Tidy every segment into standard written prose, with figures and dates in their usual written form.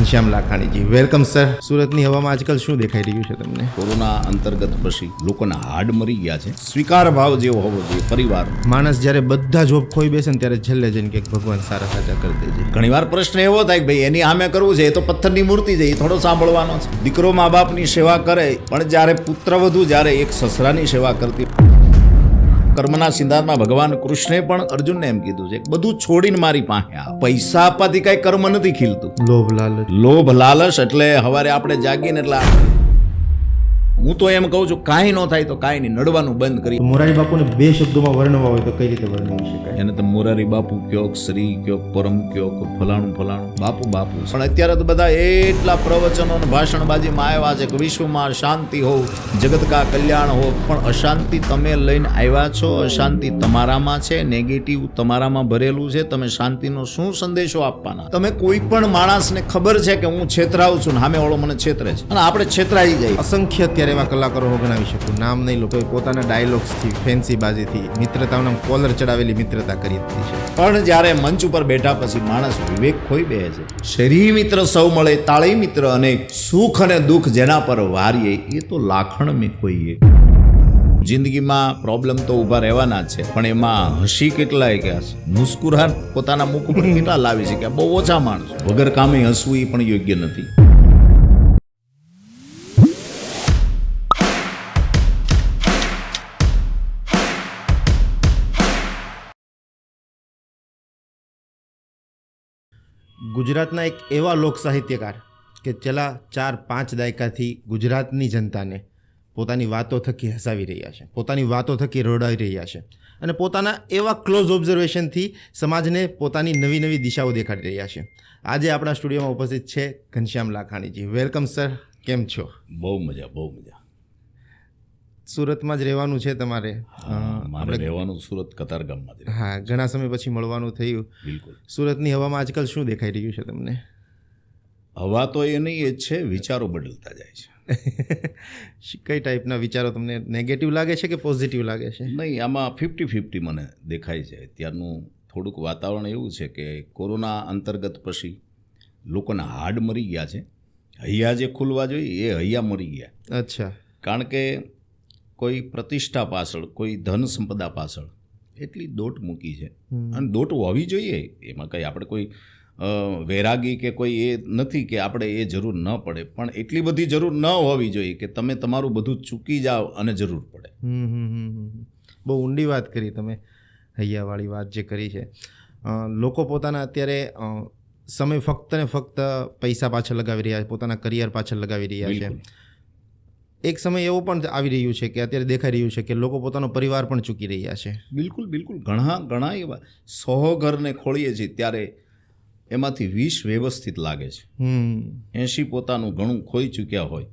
Ghanshyam લાખાણીજી, welcome sir. સુરતની હવામાં આજકાલ શું દેખાઈ રહ્યું છે તમને? કોરોના અંતર્ગત પછી લોકોના હાડ મરી ગયા છે. સ્વીકાર ભાવ જેવો હોવો જોઈએ પરિવાર. માણસ જ્યારે બધા જોબ ખોઈ બેસે ને ત્યારે છેલ્લે જઈને કે ભગવાન સારા સાચા કરી દેજે. ઘણીવાર પ્રશ્ન એવો થાય કે ભાઈ એની સામે કરવું છે, એ તો પથ્થરની મૂર્તિ છે, એ થોડો સાંભળવાનો છે. દીકરો મા બાપની સેવા કરે, પણ જ્યારે પુત્રવધુ જ્યારે એક સસરાની સેવા કરતી, કર્મના સિદ્ધાંતમાં ભગવાન કૃષ્ણે પણ અર્જુનને એમ કીધું છે, બધું છોડીને મારી પાસે આ. પૈસા આપવાથી કઈ કર્મ નથી ખીલતું. લોભ લાલચ એટલે હવારે આપણે જાગીને એટલે હું તો એમ કહું છું, કાંઈ ન થાય તો કાંઈ નહીં, નડવાનું બંધ કરી. મોરારી બાપુને બે શબ્દોમાં વર્ણવા હોય તો કઈ રીતે વર્ણવી શકાય? એને તો મોરારી બાપુ કયોક, શ્રી કયોક, પરમ કયોક, ફલાણું ફલાણું, બાપુ બાપુ. પણ અત્યારે તો બધા એટલા પ્રવચનો અને ભાષણબાજીમાં આવ્યા છે કે વિશ્વમાં શાંતિ હો, જગત કા કલ્યાણ હો, પણ અશાંતિ તમે લઈને આવ્યા છો. અશાંતિ તમારામાં છે, નેગેટિવ તમારામાં ભરેલું છે. તમે શાંતિનો શું સંદેશો આપવાના? તમે કોઈ પણ માણસને ખબર છે કે હું છેતરાઉં છું ને સામે વાળો મને છેતરે છે, અને આપણે છેતરાઈ જાય. અસંખ્ય અત્યારે એવા કલાકારો હું ગણાવી શકું, નામ નહીં લો, પોતાના ડાયલોગ્સથી, ફેન્સી બાજીથી મિત્રતાઓના કોલર ચડાવેલી મિત્રતા કરી દીધી છે. પણ જ્યારે મંચ ઉપર બેઠા પછી માણસ વિવેક ખોઈ બે છે. શરીર મિત્ર સૌ મળે, તાળી મિત્ર અનેક, સુખ અને દુઃખ જેના પર વારીએ, એ તો લાખણ મેં ખોઈએ. જિંદગીમાં પ્રોબ્લેમ તો ઊભા રહેવાના જ છે, પણ એમાં હસી કેટલાય કે મુસ્કુરાહટ પોતાના મુખ ઉપર કેટલા લાવી છે કે બહુ ઓછા માણસો. વગર કામે હસવું એ પણ યોગ્ય નથી. ગુજરાતના એક એવા લોક સાહિત્યકાર કે છેલ્લા 4-5 દાયકાથી ગુજરાતની જનતાને પોતાની વાતો થકી હસાવી રહ્યા છે, પોતાની વાતો થકી રડાવી રહ્યા છે, અને પોતાના એવા ક્લોઝ ઓબ્ઝર્વેશનથી સમાજને પોતાની નવી નવી દિશાઓ દેખાડી રહ્યા છે. આજે આપણા સ્ટુડિયોમાં ઉપસ્થિત છે ઘનશ્યામ લાખાણીજી. વેલકમ સર, કેમ છો? બહુ મજા, બહુ મજા. સુરતમાં જ રહેવાનું છે તમારે? મારે રહેવાનું સુરત કતારગામમાં જ. હા, ઘણા સમય પછી મળવાનું થયું. બિલકુલ. સુરતની હવામાં આજકાલ શું દેખાઈ રહ્યું છે તમને? હવા તો એ નહીં, એ જ છે, વિચારો બદલતા જાય છે. કઈ ટાઈપના વિચારો તમને નેગેટિવ લાગે છે કે પોઝિટિવ લાગે છે? નહીં, આમાં 50-50 મને દેખાય છે. ત્યારનું થોડુંક વાતાવરણ એવું છે કે કોરોના અંતર્ગત પછી લોકોના હાડ મરી ગયા છે. હૈયા જે ખુલવા જોઈએ એ હૈયા મરી ગયા. અચ્છા. કારણ કે કોઈ પ્રતિષ્ઠા પાછળ, કોઈ ધન સંપદા પાછળ એટલી દોટ મૂકી છે, અને દોટ હોવી જોઈએ. એમાં કંઈ આપણે કોઈ વૈરાગી કે કોઈ એ નથી કે આપણે એ જરૂર ન પડે, પણ એટલી બધી જરૂર ન હોવી જોઈએ કે તમે તમારું બધું ચૂકી જાઓ અને જરૂર પડે. બહુ ઊંડી વાત કરી તમે, હૈયાવાળી વાત જે કરી છે. લોકો પોતાના અત્યારે સમય ફક્ત ને ફક્ત પૈસા પાછળ લગાવી રહ્યા છે, પોતાના કરિયર પાછળ લગાવી રહ્યા છે. એક સમય એવો પણ આવી રહ્યું છે કે અત્યારે દેખાઈ રહ્યું છે કે લોકો પોતાનો પરિવાર પણ ચૂકી રહ્યા છે. બિલકુલ બિલકુલ. ઘણા એવા 100 ઘરને ખોળીએ છીએ ત્યારે એમાંથી 20 વ્યવસ્થિત લાગે છે. 80 પોતાનું ઘણું ખોઈ ચૂક્યા હોય,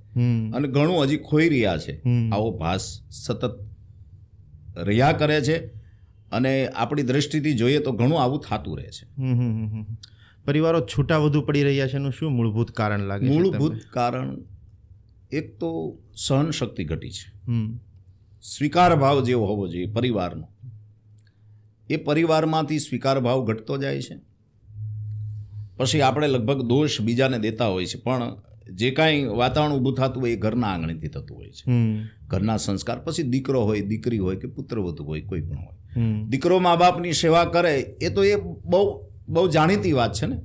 અને ઘણું હજી ખોઈ રહ્યા છે. આવો ભાસ સતત રહ્યા કરે છે, અને આપણી દ્રષ્ટિથી જોઈએ તો ઘણું આવું થતું રહે છે. પરિવારો છૂટા વધુ પડી રહ્યા છે એનું શું મૂળભૂત કારણ લાગે છે? મૂળભૂત કારણ એક તો સહન શક્તિ ઘટી છે. સ્વીકાર ભાવ જેવો હોવો જોઈએ પરિવારનો, એ પરિવારમાંથી સ્વીકાર ભાવ ઘટતો જાય છે. પછી આપણે લગભગ દોષ બીજાને દેતા હોય છે, પણ જે કાંઈ વાતાવરણ ઊભું થતું હોય એ ઘરના આંગણેથી થતું હોય છે. ઘરના સંસ્કાર, પછી દીકરો હોય, દીકરી હોય કે પુત્રવધુ હોય, કોઈ પણ હોય, દીકરો મા બાપની સેવા કરે, એ તો એ બહુ જાણીતી વાત છે ને.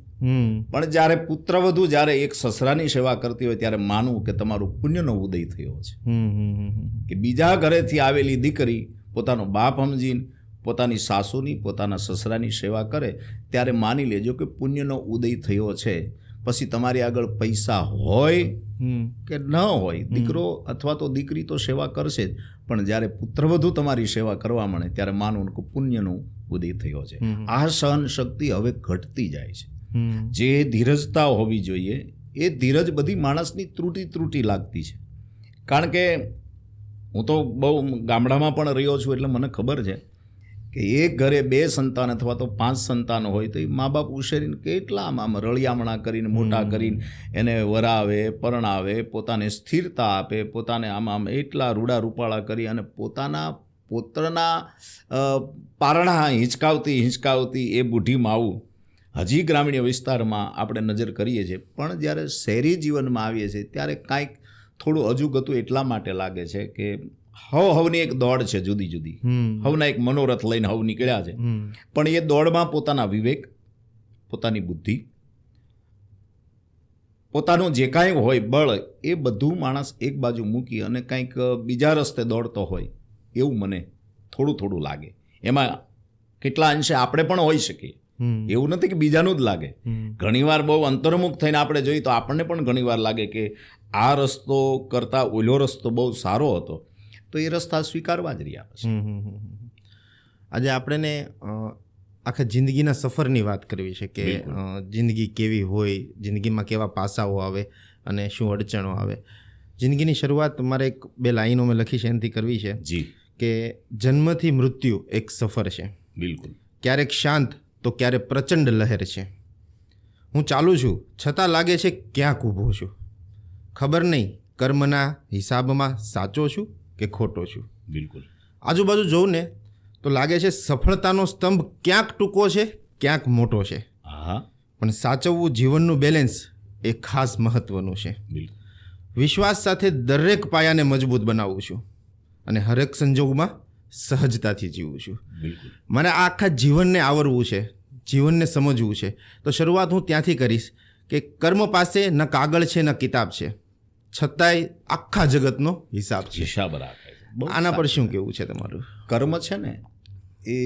પણ જ્યારે પુત્રવધુ જ્યારે એક સસરાની સેવા કરતી હોય ત્યારે માનવું કે તમારું પુણ્યનો ઉદય થયો છે. કે બીજા ઘરેથી આવેલી દીકરી પોતાનો બાપ સમજીને પોતાની સાસુની, પોતાના સસરાની સેવા કરે ત્યારે માની લેજો કે પુણ્યનો ઉદય થયો છે. પછી તમારી આગળ પૈસા હોય કે ન હોય, દીકરો અથવા તો દીકરી તો સેવા કરશે જ, પણ જ્યારે પુત્રવધુ તમારી સેવા કરવા મળે ત્યારે માનવું કે પુણ્યનો ઉદય થયો છે. આ સહન શક્તિ હવે ઘટતી જાય છે. જે ધીરજતા હોવી જોઈએ એ ધીરજ બધી માણસની ત્રુટી લાગતી છે. કારણ કે હું તો બહુ ગામડામાં પણ રહ્યો છું, એટલે મને ખબર છે કે એક ઘરે 2 સંતાન અથવા તો 5 સંતાન હોય તો એ મા બાપ ઉછેરીને કેટલા આમ રળિયામણા કરીને મોટા કરીને એને વરાવે, પરણાવે, પોતાને સ્થિરતા આપે, પોતાને આમ એટલા રૂડા રૂપાળા કરી અને પોતાના પુત્રના પારણા હિંચકાવતી એ બુઢી માવું હજી ગ્રામીણ વિસ્તારમાં આપણે નજર કરીએ છીએ, પણ જ્યારે શહેરી જીવનમાં આવીએ છીએ ત્યારે કાંઈક થોડું અજુગતું એટલા માટે લાગે છે કે હવની એક દોડ છે જુદી જુદી, હવના એક મનોરથ લઈને હવ નીકળ્યા છે, પણ એ દોડમાં પોતાના વિવેક, પોતાની બુદ્ધિ, પોતાનું જે કાંઈ હોય બળ, એ બધું માણસ એક બાજુ મૂકી અને કંઈક બીજા રસ્તે દોડતો હોય એવું મને થોડું થોડું લાગે. એમાં કેટલા અંશે આપણે પણ હોઈ શકીએ, એવું નથી કે બીજાનું જ લાગે. ઘણીવાર બહુ અંતર્મુખ થઈને આપણે જોઈએ તો આપણને પણ ઘણીવાર લાગે કે આ રસ્તો કરતાં ઓલો રસ્તો બહુ સારો હતો, તો એ રસ્તા સ્વીકારવા જ રહ્યા પછી. આજે આપણે આખા જિંદગીના સફરની વાત કરવી છે કે જિંદગી કેવી હોય, જિંદગીમાં કેવા પાસાઓ આવે અને શું અડચણો આવે. જિંદગીની શરૂઆત મારે એક બે લાઈનો મેં લખી છે એનાથી કરવી છે જી કે જન્મથી મૃત્યુ એક સફર છે. બિલકુલ. ક્યારેક શાંત તો ક્યારેક પ્રચંડ લહેર છે. હું ચાલું છું છતાં લાગે છે ક્યાંક ઊભો છું. ખબર નહીં કર્મના હિસાબમાં સાચો છું કે ખોટો છું. બિલકુલ. આજુબાજુ જોઉં ને તો લાગે છે સફળતાનો સ્તંભ ક્યાંક ટૂંકો છે, ક્યાંક મોટો છે. હા, પણ સાચવવું જીવનનું બેલેન્સ એ ખાસ મહત્વનું છે. બિલકુલ. વિશ્વાસ સાથે દરેક પાયાને મજબૂત બનાવું છું અને હરેક સંજોગમાં સહજતાથી જીવું છું. બિલકુલ. મારે આખા જીવનને આવરવું છે, જીવનને સમજવું છે. તો શરૂઆત હું ત્યાંથી કરીશ કે કર્મ પાસે ન કાગળ છે ન કિતાબ છે, છતાંય આખા જગતનો હિસાબ છે. હિસાબ રાખે છે. બહુ આના પર શું કહેવું છે તમારું? કર્મ છે ને એ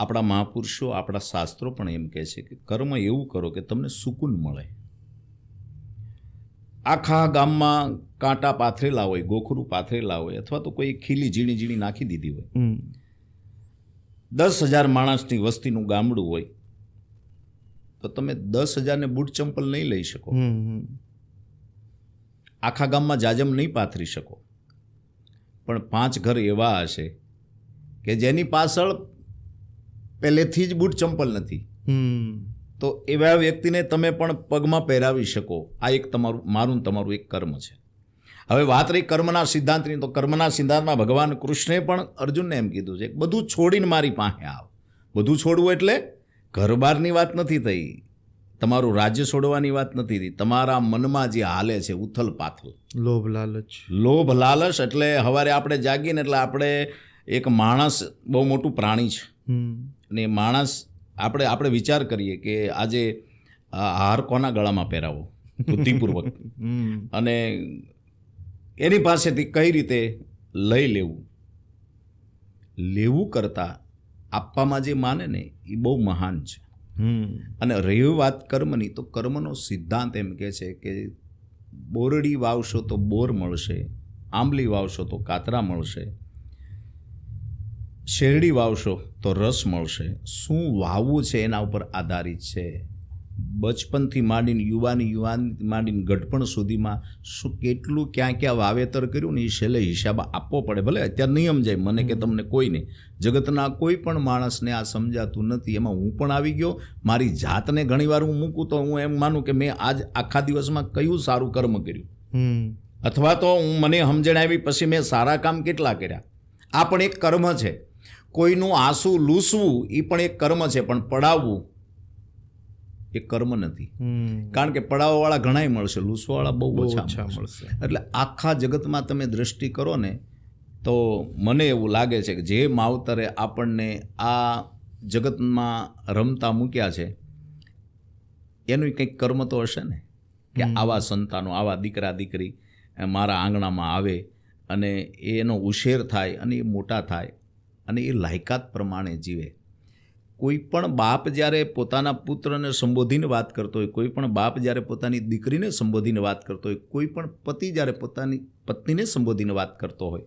આપણા મહાપુરુષો, આપણા શાસ્ત્રો પણ એમ કહે છે કે કર્મ એવું કરો કે તમને સુકૂન મળે. આખા ગામમાં કાંટા પાથરેલા હોય, ગોખરું પાથરેલા હોય, અથવા તો કોઈ ખીલી ઝીણી ઝીણી નાખી દીધી હોય, 10,000 માણસની વસ્તીનું ગામડું હોય, તો તમે 10,000ને બૂટ ચંપલ નહીં લઈ શકો, આખા ગામમાં જાજમ નહીં પાથરી શકો, પણ 5 ઘર એવા હશે કે જેની પાછળ પહેલેથી જ બૂટ ચંપલ નથી, તો એવા વ્યક્તિને તમે પણ પગમાં પહેરાવી શકો. આ એક મારું તમારું એક કર્મ છે. હવે વાત રહી કર્મના સિદ્ધાંતની, તો કર્મના સિદ્ધાંતમાં ભગવાન કૃષ્ણે પણ અર્જુનને એમ કીધું છે બધું છોડીને મારી પાસે આવ. બધું છોડવું એટલે ઘર બહારની વાત નથી થઈ, તમારું રાજ્ય છોડવાની વાત નથી થઈ, તમારા મનમાં જે હાલે છે ઉથલ પાથલ, લોભ લાલચ. લોભ લાલચ એટલે સવારે આપણે જાગીને એટલે આપણે એક માણસ બહુ મોટું પ્રાણી છે, અને માણસ આપણે વિચાર કરીએ કે આજે હાર કોના ગળામાં પહેરાવો બુદ્ધિપૂર્વક, અને એની પાસેથી કઈ રીતે લઈ લેવું કરતાં આપવામાં જે માને ને એ બહુ મહાન છે. અને રહી વાત કર્મની, તો કર્મનો સિદ્ધાંત એમ કહે છે કે બોરડી વાવશો તો બોર મળશે, આંબલી વાવશો તો કાતરા મળશે, શેરડી વાવશો તો રસ મળશે. શું વાવવું છે એના ઉપર આધારિત છે. બચપનથી માંડીને યુવાની માંડીને ગઢપણ સુધીમાં શું કેટલું ક્યાં ક્યાં વાવેતર કર્યું ને એ છેલ્લે હિસાબ આપવો પડે. ભલે અત્યારે નહીં સમજાય મને કે તમને કોઈને, જગતના કોઈ પણ માણસને આ સમજાતું નથી. એમાં હું પણ આવી ગયો. મારી જાતને ઘણીવાર હું મૂકું તો હું એમ માનું કે મેં આજ આખા દિવસમાં કયું સારું કર્મ કર્યું, અથવા તો મને સમજણ આવી પછી મેં સારા કામ કેટલા કર્યા. આ પણ એક કર્મ છે. કોઈનું આંસુ લૂસવું એ પણ એક કર્મ છે, પણ પડાવવું એ કર્મ નથી. કારણ કે પડાવવાવાળા ઘણાય મળશે, લૂસવાવાળા બહુ ઓછા મળશે. એટલે આખા જગતમાં તમે દૃષ્ટિ કરો ને તો મને એવું લાગે છે કે જે માવતરે આપણને આ જગતમાં રમતા મૂક્યા છે એનું કંઈક કર્મ તો હશે ને, કે આવા સંતાનો, આવા દીકરા દીકરી મારા આંગણામાં આવે અને એનો ઉછેર થાય અને એ મોટા થાય અને એ લાયકાત પ્રમાણે જીવે. કોઈ પણ બાપ જ્યારે પોતાના પુત્રને સંબોધીને વાત કરતો હોય, કોઈ પણ બાપ જ્યારે પોતાની દીકરીને સંબોધીને વાત કરતો હોય, કોઈ પણ પતિ જ્યારે પોતાની પત્નીને સંબોધીને વાત કરતો હોય,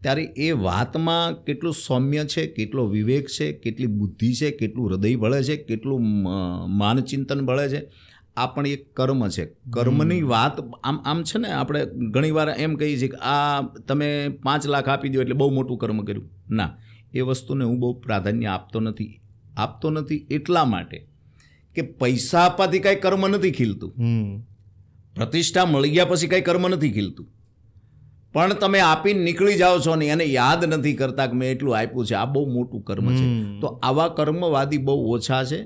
ત્યારે એ વાતમાં કેટલું સૌમ્ય છે, કેટલો વિવેક છે, કેટલી બુદ્ધિ છે, કેટલું હૃદય બળે છે, કેટલું માનચિંતન બળે છે. આ પણ એક કર્મ છે. કર્મની વાત આમ છે ને, આપણે ઘણીવાર એમ કહીએ છીએ કે આ તમે 5 લાખ આપી દો એટલે બહુ મોટું કર્મ કર્યું. ના, એ વસ્તુને હું બહુ પ્રાધાન્ય આપતો નથી એટલા માટે કે પૈસા આપવાથી કાંઈ કર્મ નથી ખીલતું, પ્રતિષ્ઠા મળી ગયા પછી કાંઈ કર્મ નથી ખીલતું. પણ તમે આપીને નીકળી જાઓ છો ને એને યાદ નથી કરતા કે મેં એટલું આપ્યું છે, આ બહુ મોટું કર્મ છે. તો આવા કર્મવાદી બહુ ઓછા છે.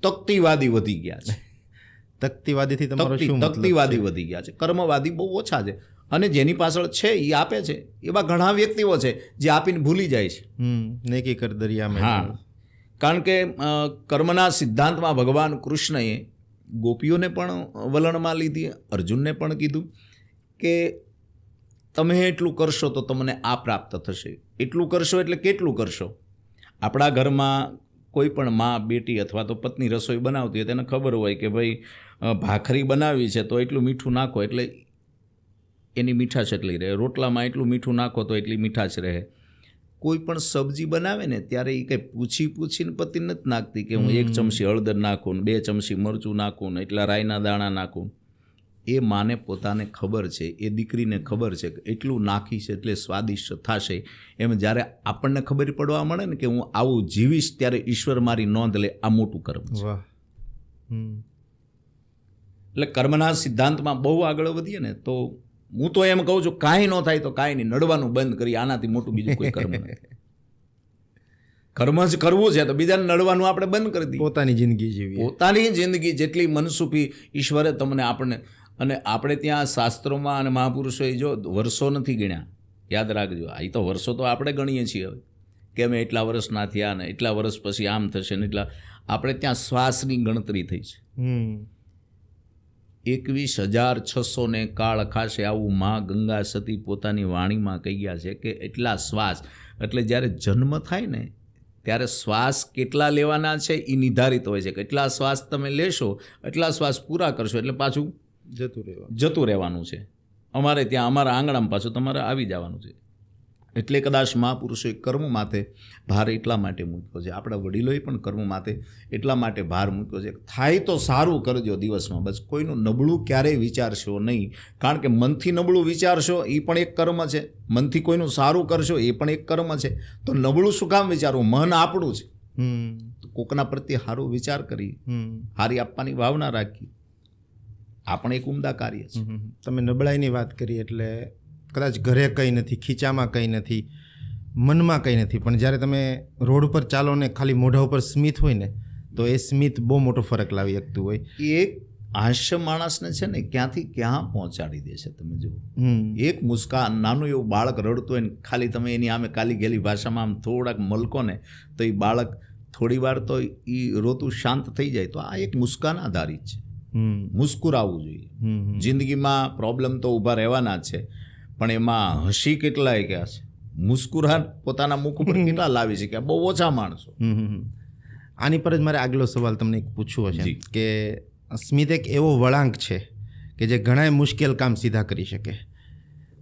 તકતીવાદી વધી ગયા છે. તકતીવાદીથી તમારો શું મતલબ તકતીવાદી વધી ગયા છે. કર્મવાદી બહુ ઓછા છે. અને જેની પાછળ છે એ આપે છે. એવા ઘણા વ્યક્તિઓ છે જે આપીને ભૂલી જાય છે. નેકી કર દરિયામાં. હા, કારણ કે કર્મના સિદ્ધાંતમાં ભગવાન કૃષ્ણએ ગોપીઓને પણ વલણમાં લીધી, અર્જુનને પણ કીધું કે તમે એટલું કરશો તો તમને આ પ્રાપ્ત થશે. એટલું કરશો એટલે કેટલું કરશો? આપણા ઘરમાં કોઈ પણ મા બેટી અથવા તો પત્ની રસોઈ બનાવતી હોય તેને ખબર હોય કે ભાઈ ભાખરી બનાવી છે તો એટલું મીઠું નાખો એટલે એની મીઠાશ એટલી રહે, રોટલામાં એટલું મીઠું નાખો તો એટલી મીઠાશ રહે. કોઈ પણ સબ્જી બનાવે ને ત્યારે એ કંઈ પૂછીને પતિ નથી નાખતી કે હું 1 ચમચી હળદર નાખું ને 2 ચમચી મરચું નાખું ને એટલા રાઈના દાણા નાખું. એ માને પોતાને ખબર છે, એ દીકરીને ખબર છે કે એટલું નાખીશ એટલે સ્વાદિષ્ટ થશે. એમ જ્યારે આપણને ખબર પડવા મળે ને કે હું આવું જીવીશ ત્યારે ઈશ્વર મારી નોંધ લે. આ મોટું કર્મ છે. વાહ. એટલે કર્મના સિદ્ધાંતમાં બહુ આગળ વધીએ ને તો હું તો એમ કહું છું કાંઈ ન થાય તો કાંઈ નહીં, નડવાનું બંધ કરી. આનાથી મોટું બીજું કોઈ કર્મ નથી. કર્મ જ કરવું છે તો બીજાને નડવાનું આપણે બંધ કરી દઈએ. પોતાની જિંદગી જીવી. પોતાની જિંદગી જેટલી મનસુખી ઈશ્વરે તમને આપણને. અને આપણે ત્યાં શાસ્ત્રોમાં અને મહાપુરુષોએ જો વર્ષો નથી ગણ્યા, યાદ રાખજો. આ તો વર્ષો તો આપણે ગણીએ છીએ હવે કે અમે એટલા વર્ષના થયા ને એટલા વર્ષ પછી આમ થશે ને એટલા. આપણે ત્યાં શ્વાસની ગણતરી થઈ છે. 21,600 ને કાળ ખાશે આવું મા ગંગા સતી પોતાની વાણીમાં કહી ગયા છે કે એટલા શ્વાસ. એટલે જ્યારે જન્મ થાય ને ત્યારે શ્વાસ કેટલા લેવાના છે એ નિર્ધારિત હોય છે કે એટલા શ્વાસ તમે લેશો, એટલા શ્વાસ પૂરા કરશો એટલે પાછું જતું રહેવાનું છે. અમારે ત્યાં અમારા આંગણામાં પાછું તમારે આવી જવાનું છે. એટલે કદાચ મહાપુરુષોએ કર્મ માથે ભાર એટલા માટે મૂક્યો છે. આપણા વડીલોએ પણ કર્મ માથે એટલા માટે ભાર મૂક્યો છે. થાય તો સારું કરજો દિવસમાં, બસ કોઈનું નબળું ક્યારેય વિચારશો નહીં. કારણ કે મનથી નબળું વિચારશો એ પણ એક કર્મ છે, મનથી કોઈનું સારું કરશો એ પણ એક કર્મ છે. તો નબળું શું કામ વિચારવું? મન આપણું છે. કોકના પ્રત્યે સારો વિચાર કરી, હારી આપવાની ભાવના રાખી, આ પણ એક ઉમદા કાર્ય છે. તમે નબળાઈની વાત કરી એટલે કદાચ ઘરે કંઈ નથી, ખીચામાં કંઈ નથી, મનમાં કંઈ નથી, પણ જ્યારે તમે રોડ પર ચાલો ને ખાલી મોઢા ઉપર સ્મિત હોય ને તો એ સ્મિત બહુ મોટો ફરક લાવી શકતું હોય. એક હાસ્ય માણસને છે ને ક્યાંથી ક્યાં પહોંચાડી દે છે. તમે જુઓ, એક મુસ્કાન, નાનું એવું બાળક રડતું હોય ને ખાલી તમે એની આમે કાલી ગેલી ભાષામાં આમ થોડાક મલકો ને તો એ બાળક થોડી વાર તો એ રોતું શાંત થઈ જાય. તો આ એક મુસ્કાન આધારિત છે. મુસ્કુરાવવું જોઈએ. જિંદગીમાં પ્રોબ્લેમ તો ઊભા રહેવાના જ છે, પણ એમાં હસી કેટલાય ગયા છે, મુસ્કુરાટ પોતાના મુખ ઉપર કેટલા લાવી છે કે બહુ ઓછા માણસો. આની પર જ મારે આગલો સવાલ તમને એક પૂછવો છે કે સ્મિત એક એવો વળાંક છે કે જે ઘણા મુશ્કેલ કામ સીધા કરી શકે.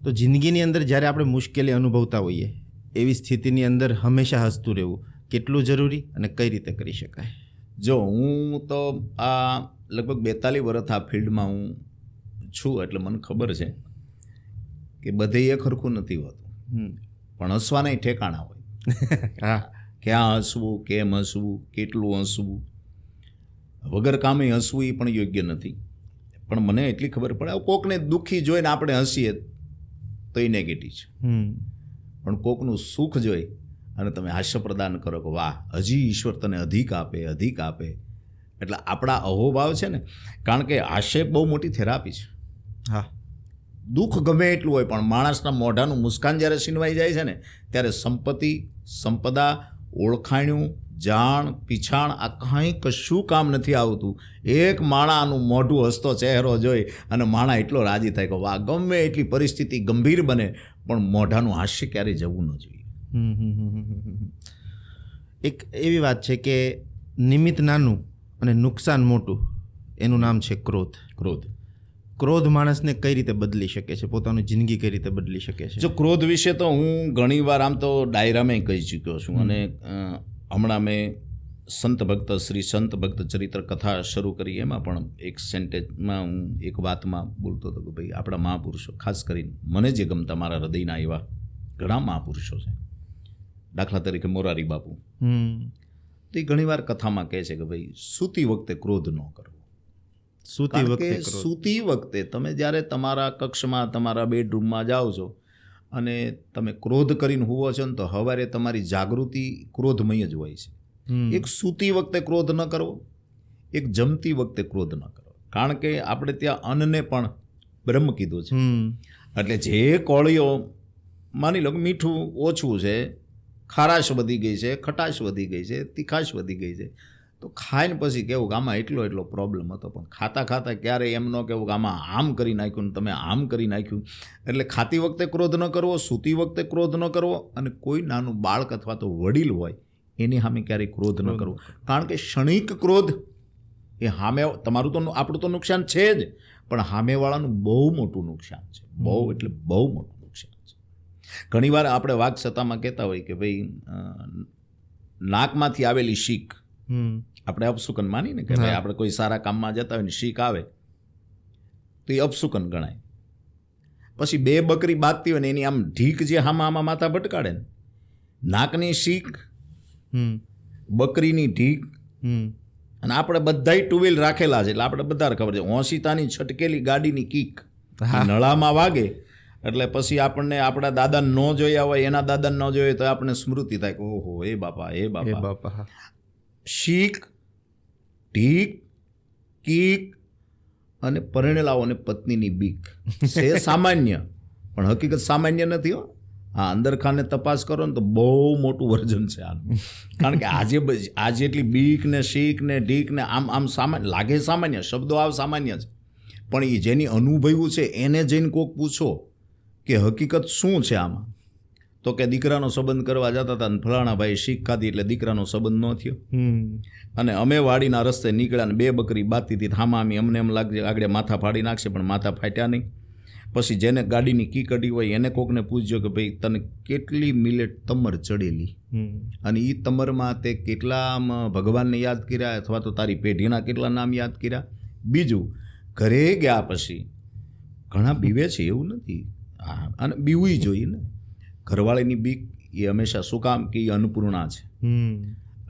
તો જિંદગીની અંદર જ્યારે આપણે મુશ્કેલી અનુભવતા હોઈએ એવી સ્થિતિની અંદર હંમેશા હસતું રહેવું કેટલું જરૂરી અને કઈ રીતે કરી શકાય? જો હું તો આ લગભગ 42 વર્ષ આ ફિલ્ડમાં હું છું એટલે મને ખબર છે કે બધે એક સરખું નથી હોતું, પણ હસવાના ઠેકાણા હોય. હા, ક્યાં હસવું, કેમ હસવું, કેટલું હસવું, વગર કામે હસવું એ પણ યોગ્ય નથી. પણ મને એટલી ખબર પડે કોકને દુઃખી જોઈને આપણે હસીએ તો એ નેગેટિવ છે, પણ કોકનું સુખ જોઈ અને તમે હાસ્ય પ્રદાન કરો કે વાહ હજી ઈશ્વર તને અધિક આપે, અધિક આપે, એટલે આપણા અહોભાવ છે ને. કારણ કે હાસ્ય બહુ મોટી થેરાપી છે. હા, દુઃખ ગમે એટલું હોય પણ માણસના મોઢાનું મુસ્કાન જ્યારે છીનવાઈ જાય છે ને ત્યારે સંપત્તિ, સંપદા, ઓળખાણ્યું, જાણ, પીછાણ આ કાંઈ કશું કામ નથી આવતું. એક માણાનું મોઢું હસતો ચહેરો જોઈ અને માણા એટલો રાજી થાય કે વાહ, ગમે એટલી પરિસ્થિતિ ગંભીર બને પણ મોઢાનું હાસ્ય ક્યારેય જવું ન જોઈએ. એક એવી વાત છે કે નિમિત્ત નાનું અને નુકસાન મોટું, એનું નામ છે ક્રોધ. ક્રોધ માણસને કઈ રીતે બદલી શકે છે, પોતાની જિંદગી કઈ રીતે બદલી શકે છે? જો ક્રોધ વિશે તો હું ઘણીવાર આમ તો ડાયરામાં કહી ચૂક્યો છું. અને હમણાં મેં સંત ભક્ત શ્રી સંત ભક્ત ચરિત્ર કથા શરૂ કરી, એમાં પણ એક સેન્ટેન્સમાં હું એક વાતમાં બોલતો હતો કે ભાઈ આપણા મહાપુરુષો, ખાસ કરીને મને જે ગમતા મારા હૃદયના એવા ઘણા મહાપુરુષો છે, દાખલા તરીકે મોરારી બાપુ, તો એ ઘણીવાર કથામાં કહે છે કે ભાઈ સૂતી વખતે ક્રોધ ન કરવો. સૂતી વખતે તમે જ્યારે તમારા કક્ષમાં, તમારા બેડરૂમમાં જાઓ છો અને તમે ક્રોધ કરીને હુવો છો ને તો સવારે તમારી જાગૃતિ ક્રોધમય જ હોય છે. એક સૂતી વખતે ક્રોધ ન કરવો, એક જમતી વખતે ક્રોધ ન કરો, કારણ કે આપણે ત્યાં અન્નને પણ બ્રહ્મ કીધું છે. એટલે જે કોળીઓ માની લો કે મીઠું ઓછું છે, ખારાશ વધી ગઈ છે, ખટાશ વધી ગઈ છે, તીખાશ વધી ગઈ છે, તો ખાઈને પછી કહેવું કે આમાં એટલો પ્રોબ્લેમ હતો, પણ ખાતા ખાતા ક્યારેય એમ ન કહેવું કે આમાં આમ કરી નાખ્યું ને તમે આમ કરી નાખ્યું. એટલે ખાતી વખતે ક્રોધ ન કરવો, સૂતી વખતે ક્રોધ ન કરવો, અને કોઈ નાનું બાળક અથવા તો વડીલ હોય એની સામે ક્યારેય ક્રોધ ન કરવો, કારણ કે ક્ષણિક ક્રોધ એ સામે તમારું તો આપણું તો નુકસાન છે જ, પણ સામેવાળાનું બહુ મોટું નુકસાન છે, બહુ એટલે બહુ મોટું નુકસાન છે. ઘણીવાર આપણે વાકસતામાં કહેતા હોય કે ભાઈ નાકમાંથી આવેલી શીખ આપણે અપશુકન માનીને કે ભાઈ આપણે કોઈ સારા કામમાં જતા હોય ને શીખ આવે તો એ અપશુકન ગણાય. પછી 2 બકરી બાંધતી હોય ને એની આમ ઢીક જે આમાં માથા ભટકાડે ને, નાકની શીખ, બકરીની ઢીક, અને આપણે બધાય 2 વ્હીલ રાખેલા છે એટલે આપણે બધાને ખબર છે ઓશિતાની છટકેલી ગાડીની કીક નળામાં વાગે એટલે પછી આપણને આપણા દાદાને ન જોયા હોય, એના દાદાને ન જોયા તો આપણને સ્મૃતિ થાય કે ઓહો એ બાપા. શીખ, ઢીક, કીક અને પરણેલાઓને પત્નીની બીક છે સામાન્ય, પણ હકીકત સામાન્ય નથી હો. હા, અંદર ખાને તપાસ કરો ને તો બહુ મોટું વર્જન છે આનું. કારણ કે આજે એટલી બીક ને શીખ ને ઢીક ને આમ સામાન્ય લાગે, સામાન્ય શબ્દો આવ સામાન્ય છે, પણ એ જેની અનુભવ્યું છે એને જઈને કોક પૂછો કે હકીકત શું છે આમાં, તો કે દીકરાનો સંબંધ કરવા જતા હતા ને ફલાણા ભાઈ શીખ ખાધી એટલે દીકરાનો સંબંધ ન થયો, અને અમે વાડીના રસ્તે નીકળ્યા ને 2 બકરી બાતી હતી, હામામી અમને એમ લાગે આગળ માથા ફાડી નાખશે, પણ માથા ફાટ્યા નહીં. પછી જેને ગાડીની કી કઢી હોય એને કોકને પૂછજો કે ભાઈ તને કેટલી મિલેટ તમર ચડેલી, અને એ તમરમાં તે કેટલા ભગવાનને યાદ કર્યા અથવા તો તારી પેઢીના કેટલા નામ યાદ કર્યા. બીજું, ઘરે ગયા પછી ઘણા બીવે છે એવું નથી, અને બીવું જોઈએ ને. ઘરવાળીની બીક એ હંમેશા શું કામ કે એ અન્નપૂર્ણા છે,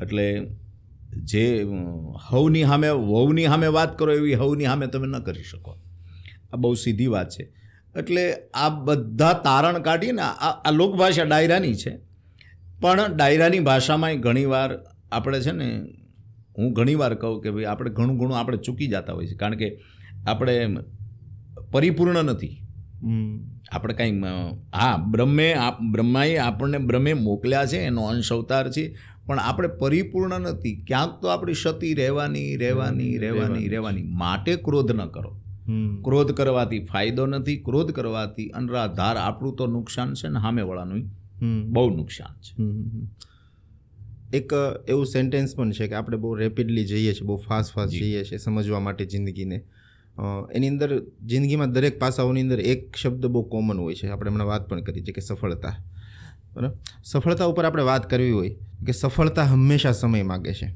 એટલે જે હવની સામે વાત કરો એવી હવની સામે તમે ન કરી શકો. આ બહુ સીધી વાત છે. એટલે આ બધા તારણ કાઢીને આ લોકભાષા ડાયરાની છે, પણ ડાયરાની ભાષામાં ઘણીવાર આપણે છે ને, હું ઘણીવાર કહું કે ભાઈ આપણે ઘણું આપણે ચૂકી જતા હોય છે, કારણ કે આપણે પરિપૂર્ણ નથી. આપણે કાંઈ બ્રહ્માએ આપણને બ્રહ્મે મોકલ્યા છે, એનો અંશ અવતાર છે, પણ આપણે પરિપૂર્ણ નથી. ક્યાંક તો આપણી ક્ષતિ રહેવાની. માટે ક્રોધ ન કરો. ક્રોધ કરવાથી ફાયદો નથી, ક્રોધ કરવાથી અનરાધાર આપણું તો નુકસાન છે ને સામેવાળાનું બહુ નુકસાન છે. એક એવું સેન્ટેન્સ પણ છે કે આપણે બહુ રેપિડલી જઈએ છીએ, બહુ ફાસ્ટ જઈએ છીએ સમજવા માટે જિંદગીને. એની અંદર જિંદગીમાં દરેક પાસાઓની અંદર એક શબ્દ બહુ કોમન હોય છે, આપણે હમણાં વાત પણ કરી છે કે સફળતા. બરાબર, સફળતા ઉપર આપણે વાત કરવી હોય કે સફળતા હંમેશા સમય માગે છે,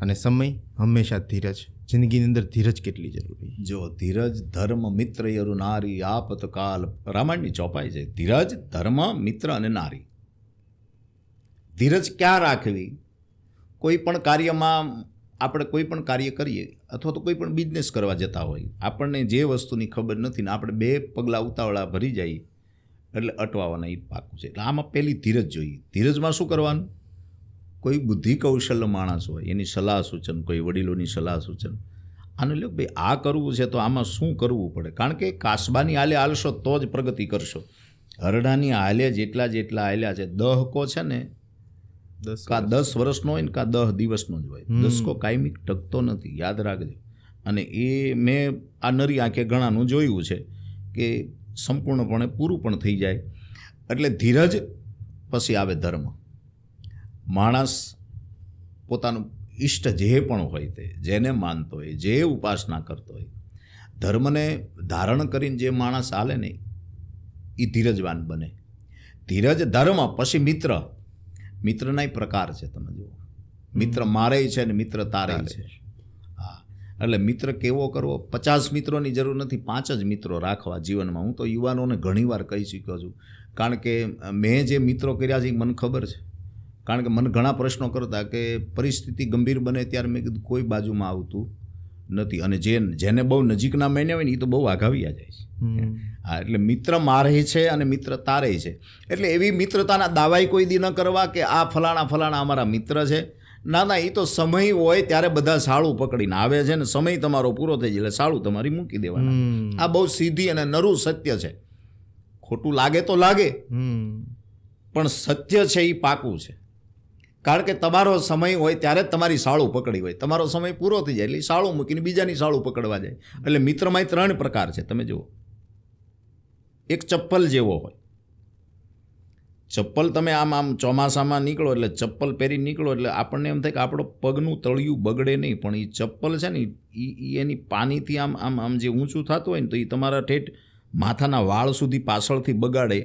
અને સમય હંમેશા ધીરજ. જિંદગીની અંદર ધીરજ કેટલી જરૂરી? જો ધીરજ ધર્મ મિત્ર યરુ નારી આપત કાલ, રામાયણની ચોપાઈ છે. ધીરજ ધર્મ મિત્ર અને નારી. ધીરજ ક્યાં રાખવી? કોઈ પણ કાર્યમાં આપણે કોઈ પણ કાર્ય કરીએ અથવા તો કોઈ પણ બિઝનેસ કરવા જતા હોય, આપણને જે વસ્તુની ખબર નથી ને આપણે 2 પગલાં ઉતાવળા ભરી જઈએ એટલે અટવાવાના એ પાકું છે. એટલે આમાં પહેલી ધીરજ જોઈએ. ધીરજમાં શું કરવાનું? કોઈ બુદ્ધિ કૌશલ્ય માણસ હોય એની સલાહ સૂચન, કોઈ વડીલોની સલાહ સૂચન, આને લ્યો ભાઈ આ કરવું છે તો આમાં શું કરવું પડે. કારણ કે કાસબાની હાલે હાલશો તો જ પ્રગતિ કરશો. હરડાની હાલે જેટલા હાલ્યા છે, દહકો છે ને કા 10 વર્ષનો હોય ને કા 10 દિવસનો જ હોય, દસકો કાયમિક ટકતો નથી, યાદ રાખજો. અને એ મેં આ નરી આંખે ઘણાનું જોયું છે કે સંપૂર્ણપણે પૂરું પણ થઈ જાય. એટલે ધીરજ, પછી આવે ધર્મ. માણસ પોતાનું ઈષ્ટ જે પણ હોય તે, જેને માનતો હોય, જે ઉપાસના કરતો હોય, ધર્મને ધારણ કરીને જે માણસ હાલે ને એ ધીરજવાન બને. ધીરજ ધર્મ, પછી મિત્ર. મિત્રના પ્રકાર છે, તમે જુઓ. મિત્ર મારે છે ને મિત્ર તારે છે. હા, એટલે મિત્ર કેવો કરવો? 50 મિત્રોની જરૂર નથી, 5 જ મિત્રો રાખવા જીવનમાં. હું તો યુવાનોને ઘણીવાર કહી શક્યો છું, કારણ કે મેં જે મિત્રો કર્યા છે એ મને ખબર છે. કારણ કે મને ઘણા પ્રશ્નો કરતા કે પરિસ્થિતિ ગંભીર બને ત્યારે મેં કીધું કોઈ બાજુમાં આવતું નથી, અને જેને બહુ નજીકના માન્યા હોય ને એ તો બહુ આઘાવ્યા જાય છે. હા, એટલે મિત્ર મારે છે અને મિત્ર તારે છે. એટલે એવી મિત્રતાના દાવાઈ કોઈ દી ન કરવા કે આ ફલાણા અમારા મિત્ર છે ના એ તો સમય હોય ત્યારે બધા સાળું પકડીને આવે છે ને સમય તમારો પૂરો થઈ જાય એટલે સાળું તમારી મૂકી દેવાના. આ બહુ સીધી અને નરું સત્ય છે. ખોટું લાગે તો લાગે, પણ સત્ય છે એ પાકું છે. કારણ કે તમારો સમય હોય ત્યારે જ તમારી સાળું પકડી હોય, તમારો સમય પૂરો થઈ જાય એટલે સાળું મૂકીને બીજાની સાળું પકડવા જાય. એટલે મિત્રમાં 3 પ્રકાર છે. તમે જુઓ, એક ચપ્પલ જેવો હોય. ચપ્પલ તમે આમ ચોમાસામાં નીકળો એટલે ચપ્પલ પહેરી નીકળો એટલે આપણને એમ થાય કે આપણો પગનું તળિયું બગડે નહીં, પણ એ ચપ્પલ છે ને એ એની પાણીથી આમ આમ આમ જે ઊંચું થતું હોય ને તો એ તમારા ઠેઠ માથાના વાળ સુધી પાછળથી બગાડે.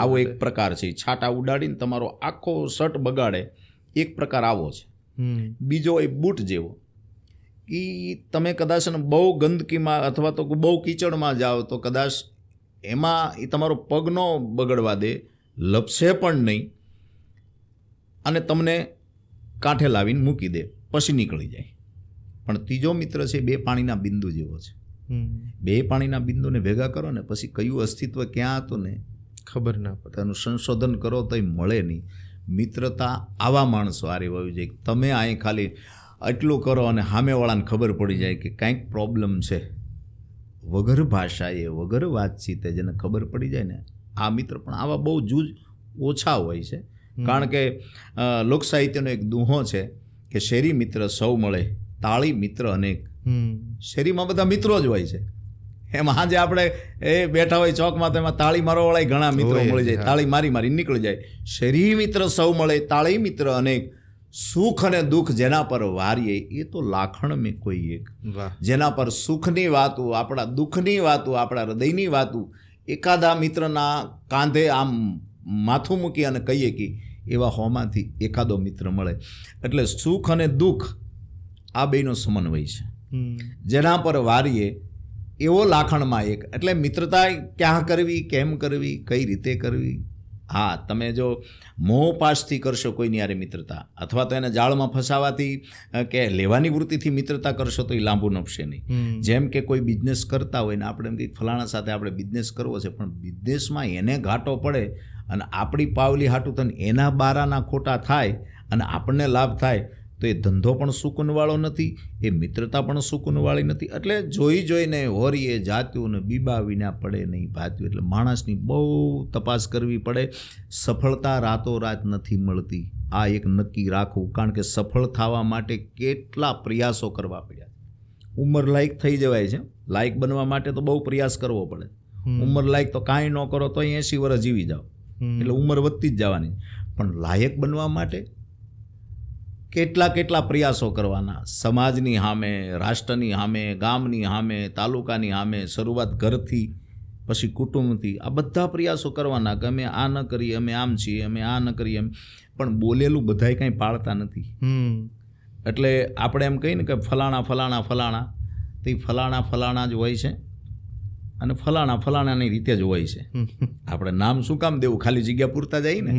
આવો એક પ્રકાર છે. છાંટા ઉડાડીને તમારો આખો શર્ટ બગાડે, એક પ્રકાર આવો છે. બીજો એ બૂટ જેવો, એ તમે કદાચ બહુ ગંદકીમાં અથવા તો બહુ કીચડમાં જાઓ તો કદાચ એમાં એ તમારો પગ ન બગડવા દે, લપસે પણ નહીં, અને તમને કાંઠે લાવીને મૂકી દે, પછી નીકળી જાય. પણ ત્રીજો મિત્ર છે 2 પાણીના બિંદુ જેવો છે. 2 પાણીના બિંદુને ભેગા કરો ને પછી કયું અસ્તિત્વ ક્યાં હતું ને ખબર ના પડે. એનું સંશોધન કરો તોય મળે નહીં. મિત્રતા આવા માણસો હારે હોવી જોઈએ. તમે અહીં ખાલી એટલું કરો અને સામેવાળાને ખબર પડી જાય કે કાંઈક પ્રોબ્લેમ છે, વગર ભાષાએ વગર વાતચીતે જેને ખબર પડી જાય ને આ મિત્ર. પણ આવા બહુ જૂજ ઓછા હોય છે. કારણ કે લોકસાહિત્યનો એક દુહો છે કે શેરી મિત્ર સૌ મળે, તાળી મિત્ર અનેક. શેરીમાં બધા મિત્રો જ હોય છે. એમાં આજે આપણે એ બેઠા હોય ચોકમાં તો એમાં તાળી મારવાવાળા ઘણા મિત્રો મળી જાય, તાળી મારી નીકળી જાય. શેરી મિત્ર સૌ મળે, તાળી મિત્ર અનેક. સુખ અને દુઃખ જેના પર વારીએ એ તો લાખણ મેં કોઈ એક. જેના પર સુખની વાતું, આપણા દુઃખની વાતું, આપણા હૃદયની વાતું એકાદા મિત્રના કાંધે આમ માથું મૂકી અને કહીએ કે એવા હોમાંથી એકાદો મિત્ર મળે. એટલે સુખ અને દુઃખ આ બેનો સમન્વય છે. જેના પર વારીએ એવો લાખણમાં એક. એટલે મિત્રતા ક્યાં કરવી, કેમ કરવી, કઈ રીતે કરવી. હા, તમે જો મોહપાશથી કરશો કોઈની યારે મિત્રતા, અથવા તો એને જાળમાં ફસાવાથી કે લેવાની વૃત્તિથી મિત્રતા કરશો તો એ લાંબુ નપશે નહીં. જેમ કે કોઈ બિઝનેસ કરતા હોય ને આપણે એમ કે ફલાણા સાથે આપણે બિઝનેસ કરવો છે, પણ બિઝનેસમાં એને ઘાટો પડે અને આપણી પાવલી હાટું થઈને એના બારાના ખોટા થાય અને આપણને લાભ થાય તો એ ધંધો પણ સુકૂનવાળો નથી, એ મિત્રતા પણ સુકૂનવાળી નથી. એટલે જોઈને હોરીએ જાત્યું ને બીબા વિના પડે નહીં ભાત્યું. એટલે માણસની બહુ તપાસ કરવી પડે. સફળતા રાતોરાત નથી મળતી, આ એક નક્કી રાખવું. કારણ કે સફળ થવા માટે કેટલા પ્રયાસો કરવા પડ્યા. ઉંમર લાયક થઈ જવાય છે, લાયક બનવા માટે તો બહુ પ્રયાસ કરવો પડે. ઉંમર લાયક તો કાંઈ ન કરો તો 80 વર્ષ જીવી જાઓ, એટલે ઉંમર વધતી જ જવાની. પણ લાયક બનવા માટે કેટલા પ્રયાસો કરવાના. સમાજની સામે, રાષ્ટ્રની સામે, ગામની સામે, તાલુકાની સામે, શરૂઆત ઘરથી, પછી કુટુંબથી, આ બધા પ્રયાસો કરવાના કે અમે આ ન કરીએ, અમે આમ છીએ, અમે આ ન કરીએ એમ. પણ બોલેલું બધાય કાંઈ પાળતા નથી. એટલે આપણે એમ કહીએ ને કે ફલાણા તો એ ફલાણા જ હોય છે અને ફલાણાની રીતે જ હોય છે. આપણે નામ શું કામ દેવું, ખાલી જગ્યા પૂરતા જાય ને.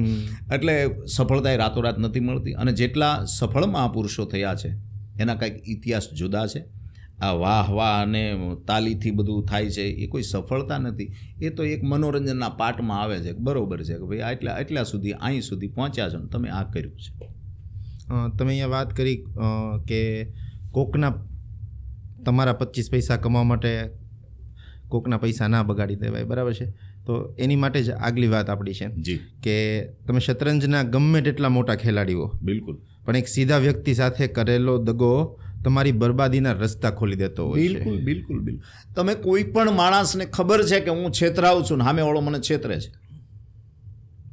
એટલે સફળતા એ રાતોરાત નથી મળતી. અને જેટલા સફળ મહાપુરુષો થયા છે એના કંઈક ઇતિહાસ જુદા છે. આ વાહ અને તાલીથી બધું થાય છે એ કોઈ સફળતા નથી. એ તો એક મનોરંજનના પાઠમાં આવે છે. બરોબર છે કે ભાઈ એટલા સુધી અહીં સુધી પહોંચ્યા છો ને તમે આ કર્યું છે. તમે અહીંયા વાત કરી કે કોકના તમારા 25 પૈસા કમાવા માટે કોકના પૈસા ના બગાડી દેવાય, બરાબર છે. તો એની માટે જ આગલી વાત આપણી છે જી કે તમે શતરંજના ગમે તેટલા મોટા ખેલાડીઓ, બિલકુલ, પણ એક સીધા વ્યક્તિ સાથે કરેલો દગો તમારી બરબાદીના રસ્તા ખોલી દેતો હોય છે. બિલકુલ. તમે કોઈ પણ માણસને ખબર છે કે હું છેતરાવું છું ને સામેવાળો મને છેતરે છે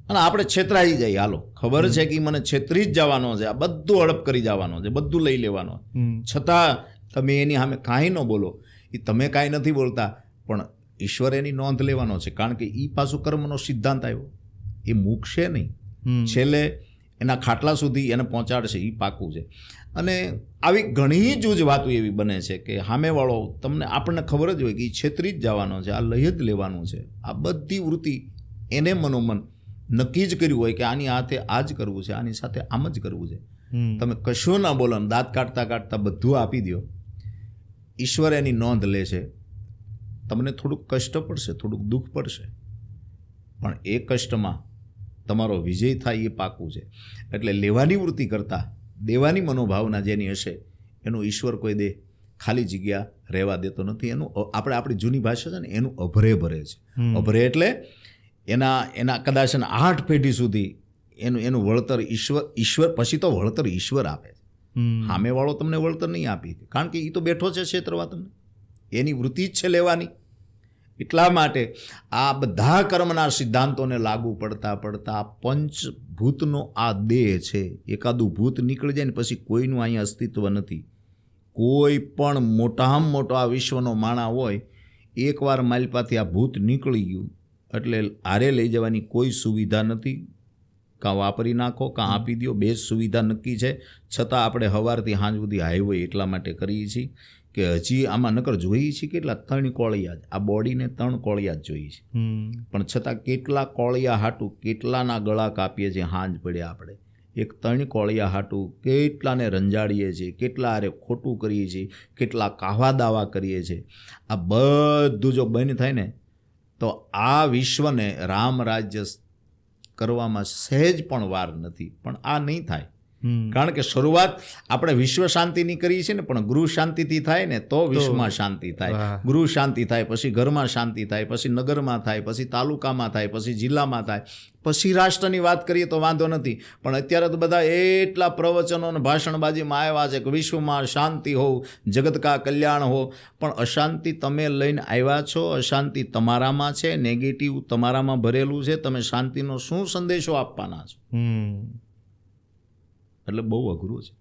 અને આપણે છેતરાઈ જાય, હાલો ખબર છે કે મને છેતરી જ જવાનો છે, આ બધું હડપ કરી જવાનો છે, બધું લઈ લેવાનો, છતાં તમે એની સામે કાંઈ ન બોલો. એ તમે કાંઈ નથી બોલતા, પણ ઈશ્વર એની નોંધ લેવાનો છે. કારણ કે એ પાછું કર્મનો સિદ્ધાંત આવ્યો, એ મૂકશે નહીં, છેલ્લે એના ખાટલા સુધી એને પહોંચાડશે, એ પાકું છે. અને આવી ઘણી જૂજ વાતો એવી બને છે કે સામેવાળો તમને આપણને ખબર જ હોય કે એ છેતરી જ જવાનો છે, આ લઈ જ લેવાનું છે. આ બધી વૃત્તિ એને મનોમન નક્કી જ કર્યું હોય કે આની હાથે આ જ કરવું છે, આની સાથે આમ જ કરવું છે. તમે કશું ના બોલો, દાંત કાઢતા બધું આપી દો, ઈશ્વર એની નોંધ લે છે. તમને થોડુંક કષ્ટ પડશે, થોડુંક દુઃખ પડશે, પણ એ કષ્ટમાં તમારો વિજય થાય એ પાકું છે. એટલે લેવાની વૃત્તિ કરતાં દેવાની મનોભાવના જેની હશે એનું ઈશ્વર કોઈ દે ખાલી જગ્યા રહેવા દેતો નથી. એનું આપણે આપણી જૂની ભાષા છે ને એનું અભરે ભરે છે. અભરે એટલે એના કદાચ 8 પેઢી સુધી એનું વળતર ઈશ્વર પછી તો વળતર ઈશ્વર આપે છે. સામેવાળો તમને વળતર નહીં આપી, કારણ કે એ તો બેઠો છે છેતરવા તમને, એની વૃત્તિ જ છે લેવાની. એટલા માટે આ બધા કર્મના સિદ્ધાંતોને લાગુ પડતા પંચભૂતનો આ દેહ છે. એકાદું ભૂત નીકળી જાય ને પછી કોઈનું અહીંયા અસ્તિત્વ નથી. કોઈ પણ મોટામાં મોટો આ વિશ્વનો માણા હોય, એકવાર માલપાથી આ ભૂત નીકળી ગયું એટલે હારે લઈ જવાની કોઈ સુવિધા નથી. કાં વાપરી નાખો કાં આપી દો, બે જ સુવિધા નક્કી છે. છતાં આપણે સવારથી સાંજ સુધી હાઈવે એટલા માટે કરીએ છીએ કે હજી આમાં નકર જોઈએ છીએ કેટલા 3 કોળિયા જ, આ બોડીને 3 કોળિયા જ જોઈએ છે. પણ છતાં કેટલા કોળિયા હાટું કેટલાના ગળા કાપીએ છીએ સાંજ પડે આપણે. એક 3 કોળિયા હાટું કેટલાને રંજાડીએ છીએ, કેટલા હારે ખોટું કરીએ છીએ, કેટલા કાવા દાવા કરીએ છીએ. આ બધું જો બંધ થાય ને તો આ વિશ્વને રામ રાજ્ય કરવામાં સહેજ પણ વાર નથી. પણ આ નહીં થાય, કારણ કે શરૂઆત આપણે વિશ્વ શાંતિની કરી છે ને, પણ ગૃહ શાંતિથી થાય ને તો વિશ્વમાં શાંતિ થાય. ગૃહ શાંતિ થાય પછી ઘરમાં શાંતિ થાય, પછી નગરમાં થાય, પછી તાલુકામાં થાય, પછી જિલ્લામાં થાય, પછી રાષ્ટ્રની વાત કરીએ તો વાંધો નથી. પણ અત્યારે તો બધા એટલા પ્રવચનો અને ભાષણબાજીમાં આવ્યા છે કે વિશ્વમાં શાંતિ હો, જગત કા કલ્યાણ હો. પણ અશાંતિ તમે લઈને આવ્યા છો, અશાંતિ તમારામાં છે, નેગેટિવ તમારામાં ભરેલું છે. તમે શાંતિનો શું સંદેશો આપવાના છો? એટલે બહુ અઘરું છે.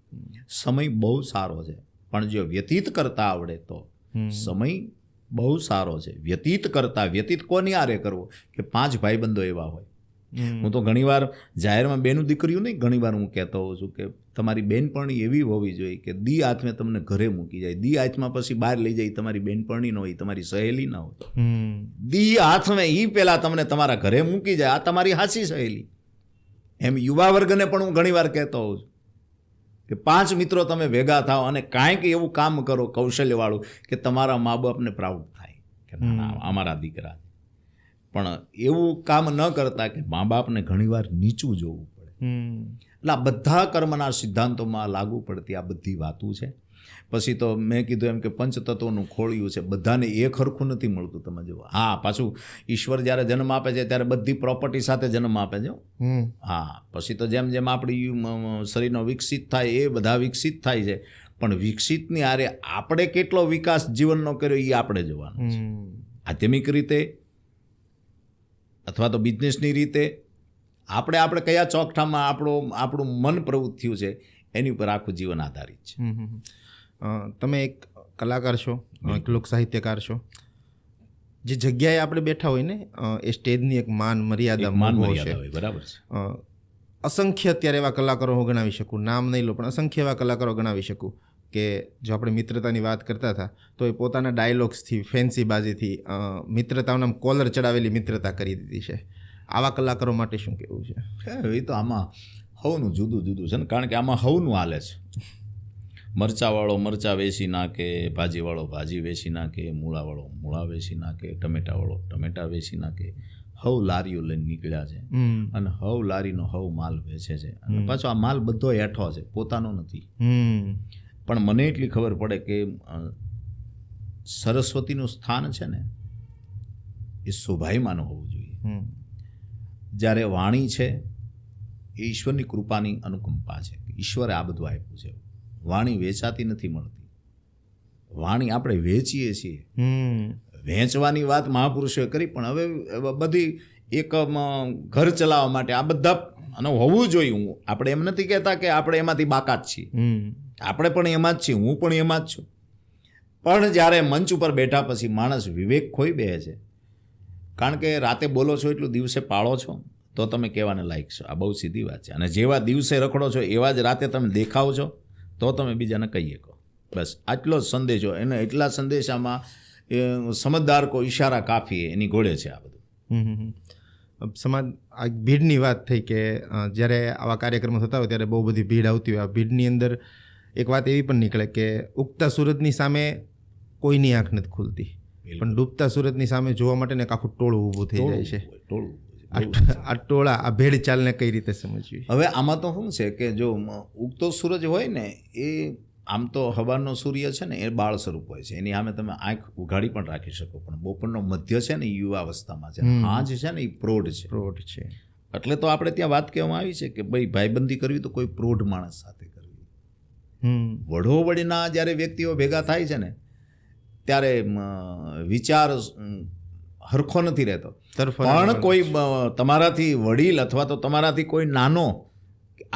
સમય બહુ સારો છે, પણ જો વ્યતીત કરતા આવડે તો સમય બહુ સારો છે. વ્યતીત કોની આરે કરવો કે 5 ભાઈબંધો એવા હોય. હું તો ઘણીવાર જાહેરમાં બેનું દીકરીઓ નહીં, ઘણીવાર હું કહેતો હોઉં છું કે તમારી બેનપણી એવી હોવી જોઈએ કે દી હાથમાં તમને ઘરે મૂકી જાય, દી હાથમાં પછી બહાર લઈ જાય તમારી બેનપણી ન હોય, તમારી સહેલી ના હોય. દી હાથમાં એ પહેલાં તમને તમારા ઘરે મૂકી જાય, આ તમારી હાચી સહેલી. એમ યુવા વર્ગને પણ હું ઘણીવાર કહેતો હોઉં છું કે 5 મિત્રો તમે ભેગા થાઓ અને કાંઈક એવું કામ કરો કૌશલ્યવાળું કે તમારા મા બાપને પ્રાઉડ થાય કે ના અમારા દીકરા. પણ એવું કામ ન કરતા કે મા બાપને ઘણીવાર નીચું જોવું પડે. એટલે આ બધા કર્મના સિદ્ધાંતોમાં લાગુ પડતી આ બધી વાતો છે. પછી તો મેં કીધું એમ કે પંચતત્વનું ખોળ્યું છે, બધાને એક હરખું નથી મળતું. તમે જુઓ, હા, પાછું ઈશ્વર જ્યારે જન્મ આપે છે ત્યારે બધી પ્રોપર્ટી સાથે જન્મ આપે છે. હા, પછી તો જેમ જેમ આપણી શરીરનો વિકસિત થાય એ બધા વિકસિત થાય છે. પણ વિકસિતની આરે આપણે કેટલો વિકાસ જીવનનો કર્યો એ આપણે જોવાનું છે. આધ્યાત્મિક રીતે અથવા તો બિઝનેસની રીતે આપણે કયા ચોકઠામાં આપણું મન પ્રવૃત્ત થયું છે એની ઉપર આખું જીવન આધારિત છે. તમે એક કલાકાર છો, એક લોક સાહિત્યકાર છો. જે જગ્યાએ આપણે બેઠા હોય ને એ સ્ટેજની એક માન મર્યાદા હોય. બરાબર છે. અસંખ્ય અત્યારે એવા કલાકારો હું ગણાવી શકું, નામ નહીં લો પણ અસંખ્ય એવા કલાકારો ગણાવી શકું કે જો આપણે મિત્રતાની વાત કરતા હતા તો એ પોતાના ડાયલોગ્સથી, ફેન્સીબાજીથી મિત્રતાઓના કોલર ચડાવેલી મિત્રતા કરી દીધી છે. આવા કલાકારો માટે શું કહેવું છે? એ તો આમાં હવનું જુદું જુદું છે ને, કારણ કે આમાં હવનું હાલે છે. મરચાવાળો મરચાં વેચી નાખે, ભાજીવાળો ભાજી વેચી નાખે, મૂળાવાળો મૂળા વેચી નાખે, ટમેટાવાળો ટમેટા વેચી નાખે. હવ લારીઓ લઈને નીકળ્યા છે અને હવ લારીનો હવ માલ વેચે છે. અને પાછો આ માલ બધો હેઠો છે, પોતાનો નથી. પણ મને એટલી ખબર પડે કે સરસ્વતીનું સ્થાન છે ને એ શોભાયમાનું હોવું જોઈએ. જ્યારે વાણી છે એ ઈશ્વરની કૃપાની અનુકંપા છે. ઈશ્વરે આ બધું આપ્યું છે. વાણી વેચાતી નથી મળતી, વાણી આપણે વેચીએ છીએ. વેચવાની વાત મહાપુરુષોએ કરી, પણ હવે બધી એક ઘર ચલાવવા માટે આ બધા અને હોવું જોઈએ. આપણે એમ નથી કહેતા કે આપણે એમાંથી બાકાત છીએ, આપણે પણ એમાં જ છીએ, હું પણ એમાં જ છું. પણ જ્યારે મંચ ઉપર બેઠા પછી માણસ વિવેક ખોઈ બે છે. કારણ કે રાતે બોલો છો એટલું દિવસે પાળો છો તો તમે કહેવાને લાયક છો. આ બહુ સીધી વાત છે. અને જેવા દિવસે રખડો છો એવા જ રાતે તમે દેખાવ છો તો તમે બીજાને કહી શકો. બસ આટલો જ સંદેશો. એને એટલા સંદેશામાં સમજદાર કો ઈશારા કાફી એની ઘોડે છે આ બધું. સમાજ આ ભીડની વાત થઈ કે જ્યારે આવા કાર્યક્રમો થતા હોય ત્યારે બહુ બધી ભીડ આવતી હોય. આ ભીડની અંદર એક વાત એવી પણ નીકળે કે ઉગતા સૂરજની સામે કોઈની આંખ નથી ખુલતી, પણ ડૂબતા સૂરજની સામે જોવા માટે ને આખું ટોળું ઊભું થઈ જાય છે. આ ટોળા આ ભેડચાલને કઈ રીતે સમજવી? હવે આમાં તો શું છે કે જો ઉગતો સૂરજ હોય ને એ આમ તો હવાનો સૂર્ય છે ને એ બાળ સ્વરૂપ હોય છે, એની સામે તમે આંખ ઉઘાડી પણ રાખી શકો, પણ બપોરનો મધ્ય છે ને એ યુવાવસ્થામાં છે, સાંજ છે ને એ પ્રૌઢ છે. પ્રોઢ છે. એટલે તો આપણે ત્યાં વાત કહેવામાં આવી છે કે ભાઈ ભાઈબંધી કરવી તો કોઈ પ્રૌઢ માણસ સાથે કરવી. વડોવડીના જ્યારે વ્યક્તિઓ ભેગા થાય છે ને ત્યારે વિચાર હરખો નથી રહેતો, પણ કોઈ તમારાથી વડીલ અથવા તો તમારાથી કોઈ નાનો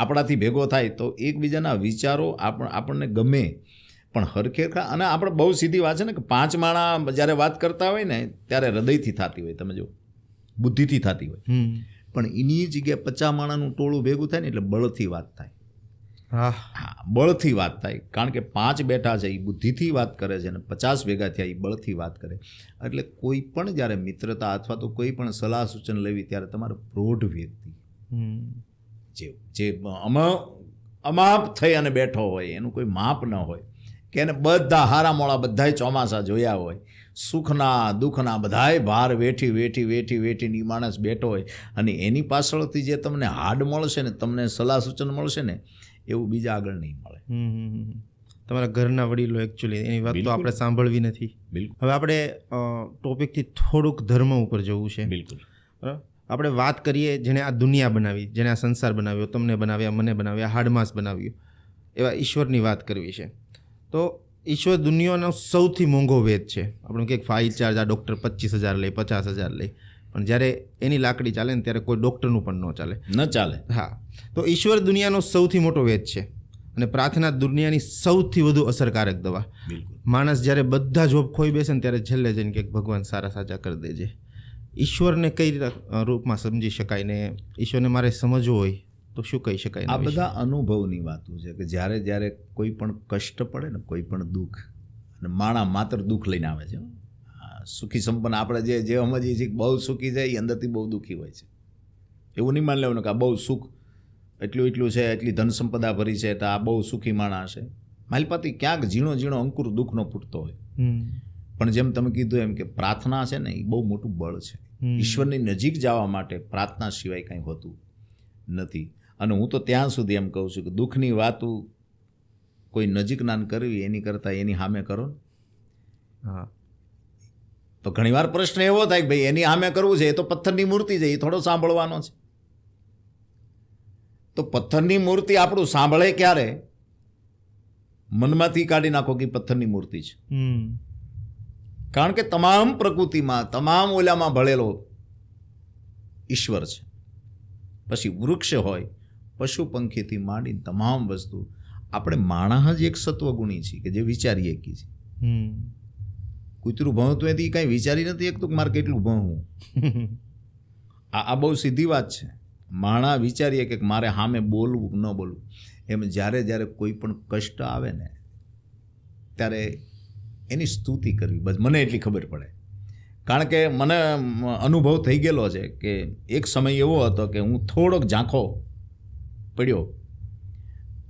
આપણાથી ભેગો થાય તો એકબીજાના વિચારો આપણને ગમે, પણ હરખેરખા. અને આપણે બહુ સીધી વાત છે ને કે 5 માણા જ્યારે વાત કરતા હોય ને ત્યારે હૃદયથી થતી હોય, તમે જો બુદ્ધિથી થતી હોય, પણ એની જગ્યાએ 50 માણાનું ટોળું ભેગું થાય ને એટલે બળથી વાત થાય. હા, બળથી વાત થાય, કારણ કે 5 બેઠા છે એ બુદ્ધિથી વાત કરે છે અને 50 ભેગા થયા એ બળથી વાત કરે. એટલે કોઈ પણ જ્યારે મિત્રતા અથવા તો કોઈ પણ સલાહ સૂચન લેવી ત્યારે તમારે પ્રૌઢ વ્યક્તિ જે અમાપ થઈ અને બેઠો હોય, એનું કોઈ માપ ન હોય, કે એને બધા હારા મોળા બધાય ચોમાસા જોયા હોય, સુખના દુઃખના બધાય ભાર વેઠીને એ માણસ બેઠો હોય, અને એની પાછળથી જે તમને હાડ મળશે ને, તમને સલાહ સૂચન મળશે ને, એવું બીજા આગળ નહીં મળે. તમારા ઘરના વડીલો એકચ્યુઅલી એની વાત તો આપણે સાંભળવી નથી. બિલકુલ. હવે આપણે ટોપિકથી થોડુંક ધર્મ ઉપર જવું છે. બિલકુલ. બરાબર. આપણે વાત કરીએ જેણે આ દુનિયા બનાવી, જેણે આ સંસાર બનાવ્યો, તમને બનાવ્યા, મને બનાવ્યા, હાડમાસ બનાવ્યું, એવા ઈશ્વરની વાત કરવી છે. તો ઈશ્વર દુનિયાનો સૌથી મોંઘો વેદ છે. આપણે કંઈક ફાઇલ ચાર્જ આ ડૉક્ટર 25,000 લે, 50,000 લે, પણ જ્યારે એની લાકડી ચાલે ને ત્યારે કોઈ ડૉક્ટરનું પણ ન ચાલે. હા, તો ઈશ્વર દુનિયાનો સૌથી મોટો વેદ છે અને પ્રાર્થના દુનિયાની સૌથી વધુ અસરકારક દવા. બિલકુલ. માણસ જ્યારે બધા જોબ ખોઈ બેસે ને ત્યારે છેલ્લે જઈને કે ભગવાન સારા સાચા કરી દેજે. ઈશ્વરને કઈ રૂપમાં સમજી શકાય ને ઈશ્વરને મારે સમજવું હોય તો શું કહી શકાય? આ બધા અનુભવની વાતો છે કે જ્યારે કોઈ પણ કષ્ટ પડે ને, કોઈ પણ દુઃખ, અને માણા માત્ર દુઃખ લઈને આવે છે. સુખી સંપન્ન આપણે જે સમજીએ છીએ બહુ સુખી છે એ અંદરથી બહુ દુઃખી હોય છે. એવું નહીં માની લેવાનું કે આ બહુ સુખ એટલું છે, એટલી ધન સંપદા ભરી છે તો આ બહુ સુખી માણા હશે. માલપાતી ક્યાંક ઝીણો ઝીણો અંકુર દુઃખનો ફૂટતો હોય. પણ જેમ તમે કીધું એમ કે પ્રાર્થના છે ને એ બહુ મોટું બળ છે. ઈશ્વરની નજીક જવા માટે પ્રાર્થના સિવાય કંઈ હોતું નથી. અને હું તો ત્યાં સુધી એમ કહું છું કે દુઃખની વાતો કોઈ નજીક નાન કરવી એની કરતાં એની સામે કરો ને. હા, તો ઘણીવાર પ્રશ્ન એવો થાય કે ભાઈ એની સામે કરવું છે, એ તો પથ્થરની મૂર્તિ છે, એ થોડો સાંભળવાનો છે. તો પથ્થરની મૂર્તિ આપણું સાંભળે ક્યારે? મનમાંથી કાઢી નાખો કે પથ્થરની મૂર્તિ છે. કારણ કે તમામ પ્રકૃતિમાં, તમામ ઓલામાં ભળેલો ઈશ્વર છે. પછી વૃક્ષ હોય, પશુ પંખીથી માંડીને તમામ વસ્તુ. આપણે માણસ જ એક સત્વગુણી છીએ કે જે વિચારીએ કે છે. કૂતરું ભણતું એથી કાંઈ વિચારી નથી એક તો મારે કેટલું ભણવું. આ બહુ સીધી વાત છે. માણા વિચારીએ કે મારે સામે બોલવું કે ન બોલવું. એમ જ્યારે કોઈ પણ કષ્ટ આવે ને ત્યારે એની સ્તુતિ કરવી, બસ મને એટલી ખબર પડે. કારણ કે મને અનુભવ થઈ ગયેલો છે કે એક સમય એવો હતો કે હું થોડોક ઝાંખો પડ્યો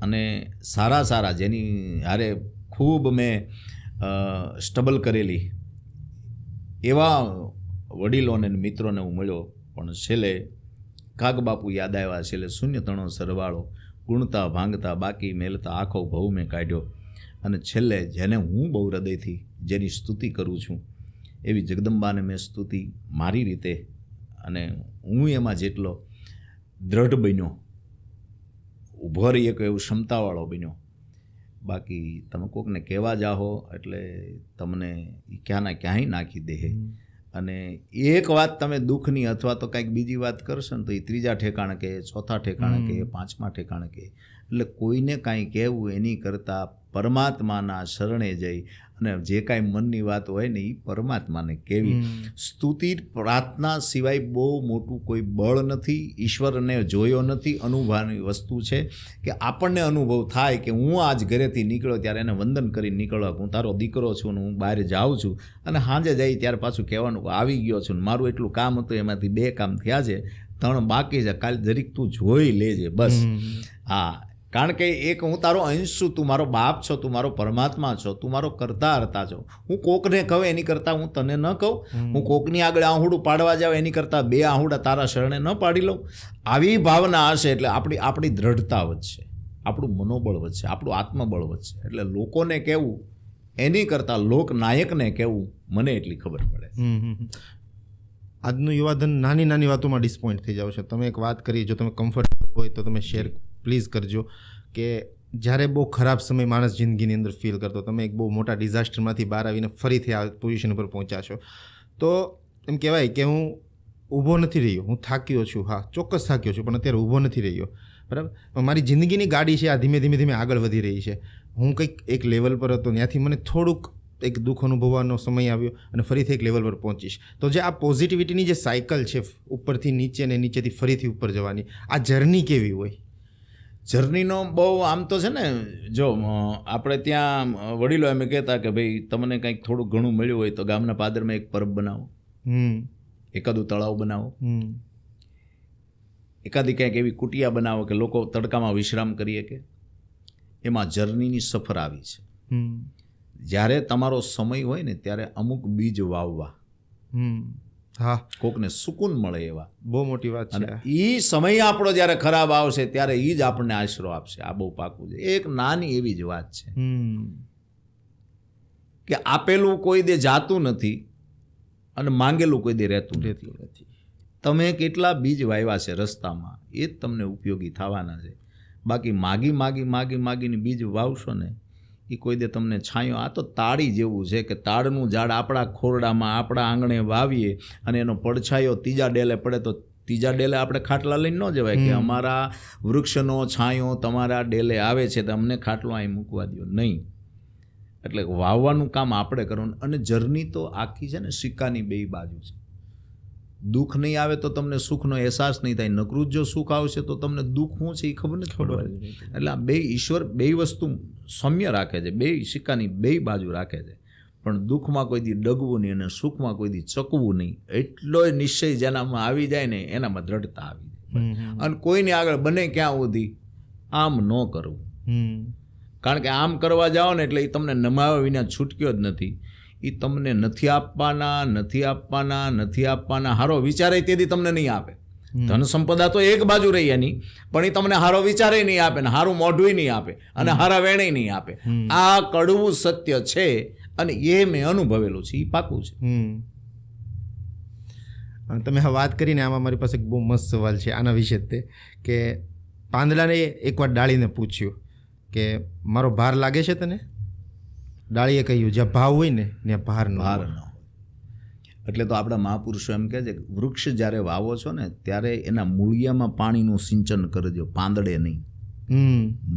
અને સારા જેની હારે ખૂબ મેં સ્ટ્રગલ કરેલી એવા વડીલોને મિત્રોને હું મળ્યો, પણ છેલ્લે કાગબાપુ યાદ આવ્યા. છેલ્લે શૂન્ય તણો સરવાળો, ગુણતા ભાંગતા બાકી મેલતા આખો ભવ મેં કાઢ્યો. અને છેલ્લે જેને હું બહુ હૃદયથી જેની સ્તુતિ કરું છું એવી જગદંબાને મેં સ્તુતિ મારી રીતે, અને હું એમાં જેટલો દ્રઢ બન્યો, ઊભો રહી એક એવું ક્ષમતાવાળો બન્યો. બાકી તમે કોકને કહેવા જાઓ એટલે તમને ક્યાંના ક્યાંય નાખી દે. અને એક વાત તમે દુઃખની અથવા તો કંઈક બીજી વાત કરશો ને તો એ 3જા ઠેકાણે કે 4થા ઠેકાણે કે 5મા ઠેકાણે કે. એટલે કોઈને કાંઈ કહેવું એની કરતાં પરમાત્માના શરણે જઈ અને જે કાંઈ મનની વાત હોય ને એ પરમાત્માને કહેવી. સ્તુતિ પ્રાર્થના સિવાય બહુ મોટું કોઈ બળ નથી. ઈશ્વરને જોયો નથી, અનુભવની વસ્તુ છે કે આપણને અનુભવ થાય કે હું આજ ઘરેથી નીકળ્યો ત્યારે એને વંદન કરીને નીકળવા, હું તારો દીકરો છું ને હું બહાર જાઉં છું, અને સાંજે જઈ ત્યારે પાછું કહેવાનું આવી ગયો છું ને મારું એટલું કામ હતું એમાંથી 2 કામ થયા છે, 3 બાકી છે, કાલે જરીક તું જોઈ લેજે બસ. હા, કારણ કે એક હું તારો અંશ છું, તું મારો બાપ છો, તું મારો પરમાત્મા છો, તું મારો કરતા હરતા છો. હું કોકને કહું એની કરતાં હું તને ન કહું, હું કોકની આગળ આહુડું પાડવા જાઉં એની કરતાં 2 આહુડા તારા શરણે ન પાડી લઉં. આવી ભાવના હશે એટલે આપણી દ્રઢતા વધશે, આપણું મનોબળ વધશે, આપણું આત્મબળ વધશે. એટલે લોકોને કહેવું એની કરતાં લોકનાયકને કહેવું મને એટલી ખબર પડે. આજનું યુવાધન નાની નાની વાતોમાં ડિસપોઇન્ટ થઈ જાવ છે. તમે એક વાત કરી, જો તમે કમ્ફર્ટેબલ હોય તો તમે શેર પ્લીઝ કરજો, કે જ્યારે બહુ ખરાબ સમય માણસ જિંદગીની અંદર ફીલ કરતો, તમે એક બહુ મોટા ડિઝાસ્ટરમાંથી બહાર આવીને ફરીથી આ પોઝિશન ઉપર પહોંચ્યા છો, તો એમ કહેવાય કે હું ઊભો નથી રહ્યો, હું થાક્યો છું. હા, ચોક્કસ થાક્યો છું, પણ અત્યારે ઊભો નથી રહ્યો. બરાબર, મારી જિંદગીની ગાડી છે, આ ધીમે ધીમે આગળ વધી રહી છે. હું કંઈક એક લેવલ પર હતો, ત્યાંથી મને થોડુંક એક દુઃખ અનુભવવાનો સમય આવ્યો અને ફરીથી એક લેવલ પર પહોંચીશ. તો જે આ પોઝિટિવિટીની જે સાયકલ છે, ઉપરથી નીચે ને નીચેથી ફરીથી ઉપર જવાની, આ જર્ની કેવી હોય? જર્નીનો બહુ આમ તો છે ને, જો આપણે ત્યાં વડીલો એમ કહેતા કે ભાઈ તમને કંઈક થોડું ઘણું મળ્યું હોય તો ગામના પાદરમાં એક પરબ બનાવો, એકાદું તળાવ બનાવો, એકાદી કંઈક એવી કુટિયા બનાવો કે લોકો તડકામાં વિશ્રામ કરીએ. કે એમાં જર્નીની સફર આવી છે. જ્યારે તમારો સમય હોય ને ત્યારે અમુક બીજ વાવવા, હા, કોકને સુકૂન મળે એવા, બહુ મોટી વાત છે. અને એ સમય આપણો જ્યારે ખરાબ આવશે ત્યારે એ જ આપણને આશરો આપશે. આ બહુ પાકું છે. એક નાની એવી જ વાત છે કે આપેલું કોઈ દે જાતું નથી અને માંગેલું કોઈ દે રહેતું નથી. તમે કેટલા બીજ વાવ્યા છે રસ્તામાં, એ જ તમને ઉપયોગી થવાના છે. બાકી માગીને બીજ વાવશો ને, એ કોઈ દે તમને છાંયો. આ તો તાળી જેવું છે કે તાળનું ઝાડ આપણા ખોરડામાં આપણા આંગણે વાવીએ અને એનો પડછાયો ત્રીજા ડેલે પડે તો ત્રીજા ડેલે આપણે ખાટલા લઈને ન જવાય કે અમારા વૃક્ષનો છાંયો તમારા ડેલે આવે છે તો અમને ખાટલો અહીં મૂકવા દો, નહીં. એટલે વાવવાનું કામ આપણે કરવાનું. અને જર્ની તો આખી છે ને સિક્કાની 2 બાજુ છે. દુઃખ નહીં આવે તો તમને સુખનો અહેસાસ નહીં થાય, નકરું જો સુખ આવશે તો તમને દુઃખ શું છે એ ખબર નથી પડવાની. એટલે આ 2 ઈશ્વર 2 વસ્તુ સૌમ્ય રાખે છે, 2 સિક્કાની 2 બાજુ રાખે છે. પણ દુઃખમાં કોઈ દી ડગવું નહીં અને સુખમાં કોઈ દી ચકવું નહીં. એટલો નિશ્ચય જેનામાં આવી જાય ને એનામાં દ્રઢતા આવી જાય. અને કોઈની આગળ બને ક્યાં સુધી આમ ન કરવું, કારણ કે આમ કરવા જાઓ ને એટલે એ તમને નમાવ્યા વિના છૂટક્યો જ નથી. એ તમને નથી આપવાના હારો વિચારે તેથી તમને નહીં આપે. ધન સંપદા તો એક બાજુ રહી એની, પણ એ તમને હારો વિચારે નહીં આપે ને હારું મોઢું નહીં આપે અને હારા વેણે નહીં આપે. આ કડવું સત્ય છે અને એ મેં અનુભવેલું છે, એ પાકું છે. તમે હવે વાત કરીને આમાં મારી પાસે એક બહુ મસ્ત સવાલ છે આના વિશે જ, તે કે પાંદડાને એકવાર ડાળીને પૂછ્યું કે મારો ભાર લાગે છે તને? ડાળીએ કહ્યું જ્યાં ભાવ હોય ને ત્યાં ભાર ન હોય. એટલે તો આપણા મહાપુરુષો એમ કહે છે કે વૃક્ષ જ્યારે વાવો છો ને ત્યારે એના મૂળિયામાં પાણીનું સિંચન કરજો, પાંદડે નહીં.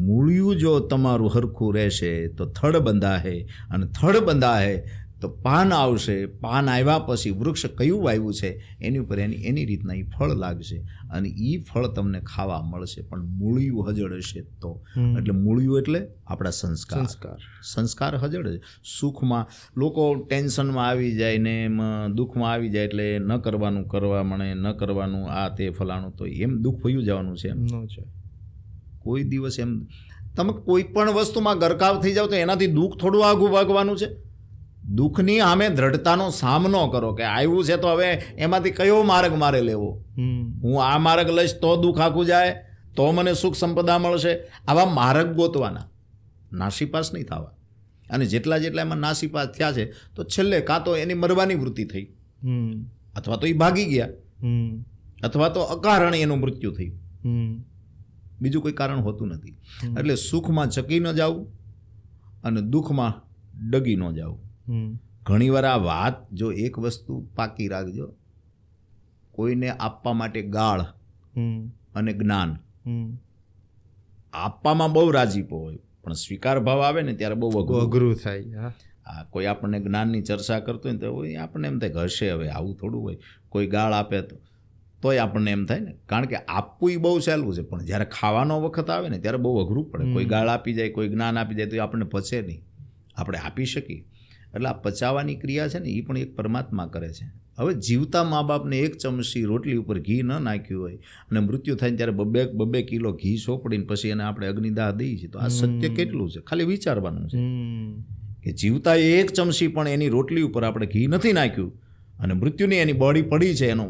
મૂળિયું જો તમારું હરખું રહેશે તો થડ બંધાશે, અને થડ બંધાશે તો પાન આવશે. પાન આવ્યા પછી વૃક્ષ કયું વાવ્યું છે એની ઉપર એની રીતના એ ફળ લાગશે અને એ ફળ તમને ખાવા મળશે. પણ મૂળિયું હજળ હશે તો, એટલે મૂળિયું એટલે આપણા સંસ્કાર હજળ છે. સુખમાં લોકો ટેન્શનમાં આવી જાય ને એમ દુઃખમાં આવી જાય એટલે ન કરવાનું કરવા મળે, ન કરવાનું આ તે ફલાણું, તો એમ દુઃખ વયું જવાનું છે. એમ કોઈ દિવસ એમ તમે કોઈ પણ વસ્તુમાં ગરકાવ થઈ જાવ તો એનાથી દુઃખ થોડું આઘું ભાગવાનું છે. દુઃખની સામે દ્રઢતાનો સામનો કરો કે આવ્યું છે તો હવે એમાંથી કયો માર્ગ મારે લેવો. હું આ માર્ગ લઈશ તો દુઃખ આખું જાય, તો મને સુખ સંપદા મળશે. આવા માર્ગ ગોતવાના, નાસીપાસ નહીં થવા. અને જેટલા એમાં નાસીપાસ થયા છે તો છેલ્લે કાં તો એની મરવાની વૃત્તિ થઈ, અથવા તો એ ભાગી ગયા, અથવા તો અકારણે એનું મૃત્યુ થયું. બીજું કોઈ કારણ હોતું નથી. એટલે સુખમાં ચકી ન જવું અને દુઃખમાં ડગી ન જવું. ઘણીવાર આ વાત જો એક વસ્તુ પાકી રાખજો, કોઈને આપવા માટે ગાળ અને જ્ઞાન આપવામાં બહુ રાજીપો હોય, પણ સ્વીકાર ભાવ આવે ને ત્યારે બહુ અઘરું થાય. કોઈ આપણને જ્ઞાનની ચર્ચા કરતો હોય ને તો આપણને એમ થાય કે હશે હવે આવું થોડું હોય. કોઈ ગાળ આપે તોય આપણને એમ થાય ને, કારણ કે આપવું એ બહુ સહેલું છે, પણ જ્યારે ખાવાનો વખત આવે ને ત્યારે બહુ અઘરું પડે. કોઈ ગાળ આપી જાય, કોઈ જ્ઞાન આપી જાય તો આપણને પચે નહીં, આપણે આપી શકીએ. એટલે આ પચાવવાની ક્રિયા છે ને એ પણ એક પરમાત્મા કરે છે. હવે જીવતા મા બાપને એક ચમચી રોટલી ઉપર ઘી ન નાખ્યું હોય અને મૃત્યુ થાય ને ત્યારે બબે કિલો ઘી સોંપડીને પછી એને આપણે અગ્નિદાહ દઈએ છીએ, તો આ સત્ય કેટલું છે ખાલી વિચારવાનું છે કે જીવતા એક ચમચી પણ એની રોટલી ઉપર આપણે ઘી નથી નાખ્યું અને મૃત્યુની એની બોડી પડી છે, એનું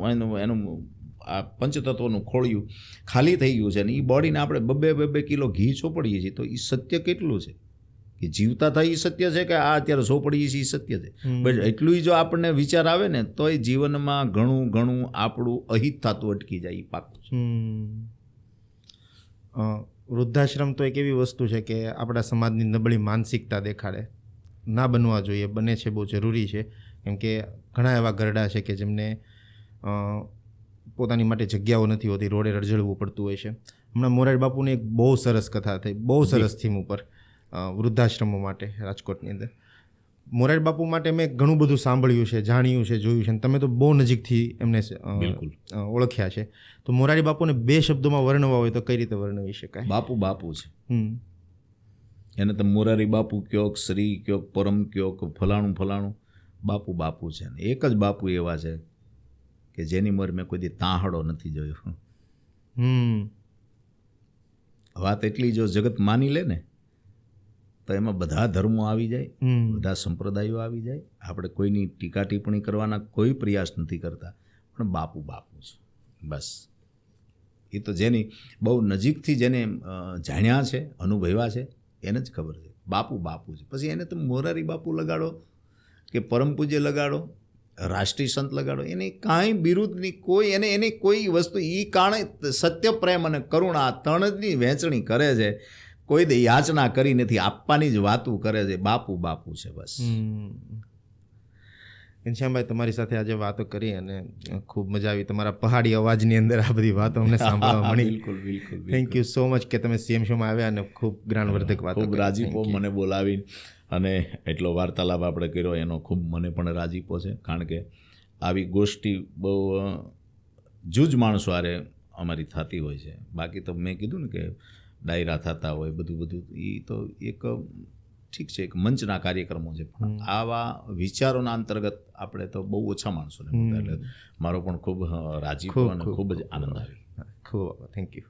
આ પંચતત્વનું ખોળિયું ખાલી થઈ ગયું છે અને એ બોડીને આપણે બબે કિલો ઘી ચોપડીએ છીએ, તો એ સત્ય કેટલું છે કે જીવતા થાય એ સત્ય છે કે આ અત્યારે ચોપડીએ છીએ એ સત્ય છે. બસ એટલું જો આપણને વિચાર આવે ને તો એ જીવનમાં ઘણું આપણું અહિત થતું અટકી જાય, એ પાકું છે. વૃદ્ધાશ્રમ તો એક એવી વસ્તુ છે કે આપણા સમાજની નબળી માનસિકતા દેખાડે, ના બનવા જોઈએ, બને છે બહુ જરૂરી છે. કેમ કે ઘણા એવા ગરડા છે કે જેમને પોતાની માટે જગ્યાઓ નથી હોતી, રોડે રજળવું પડતું હોય છે. હમણાં મોરારી બાપુની એક બહુ સરસ કથા થઈ, બહુ સરસ થીમ ઉપર, વૃદ્ધાશ્રમો માટે રાજકોટની અંદર. મોરારી બાપુ માટે મેં ઘણું બધું સાંભળ્યું છે, જાણ્યું છે, જોયું છે, અને તમે તો બહુ નજીકથી એમને ઓળખ્યા છે. તો મોરારી બાપુને 2 શબ્દોમાં વર્ણવા હોય તો કઈ રીતે વર્ણવી શકાય? બાપુ છે. એને તમે મોરારી બાપુ કયો, શ્રી કયો, પરમ કયો, ફલાણું બાપુ છે. અને એક જ બાપુ એવા છે કે જેની મર મેં કોઈ દી તાહડો નથી જોયો. વાત એટલી જો જગત માની લે ને તો એમાં બધા ધર્મો આવી જાય, બધા સંપ્રદાયો આવી જાય. આપણે કોઈની ટીકા ટિપ્પણી કરવાના કોઈ પ્રયાસ નથી કરતા, પણ બાપુ છે બસ. એ તો જેની બહુ નજીકથી જેને જાણ્યા છે, અનુભવ્યા છે, એને જ ખબર છે. બાપુ છે. પછી એને તમે મોરારી બાપુ લગાડો કે પરમ પૂજ્ય લગાડો, રાષ્ટ્રીય સંત લગાડો, એને કાંઈ બિરુદની કોઈ એની કોઈ વસ્તુ, એ કારણે સત્ય, પ્રેમ અને કરુણા ત્રણની વહેંચણી કરે છે. કોઈ દે યાચના કરી નથી, આપવાની જ વાતું કરે છે. બાપુ છે બસ. ઘનશ્યામભાઈ, તમારી સાથે આજે વાતો કરી અને ખૂબ મજા આવી. તમારા પહાડી અવાજની અંદર આ બધી વાતો અમને સાંભળવા મળી. બિલકુલ. થેન્ક યુ સો મચ કે તમે CM શોમાં આવ્યા અને ખૂબ જ્ઞાનવર્ધક વાતો. ખૂબ રાજીપો મને બોલાવી અને એટલો વાર્તાલાપ આપણે કર્યો, એનો ખૂબ મને પણ રાજીપો છે. કારણ કે આવી ગોષ્ઠી બહુ જૂજ માણસો આરે અમારી થતી હોય છે. બાકી તો મેં કીધું ને કે ડાયરા થતા હોય બધું એ તો એક ઠીક છે, એક મંચના કાર્યક્રમો છે. પણ આવા વિચારોના અંતર્ગત આપણે તો બહુ ઓછા માણસોને મળતા, એટલે મારો પણ ખૂબ રાજીપો અને ખૂબ જ આનંદ આવ્યો. ખૂબ થેન્ક યુ.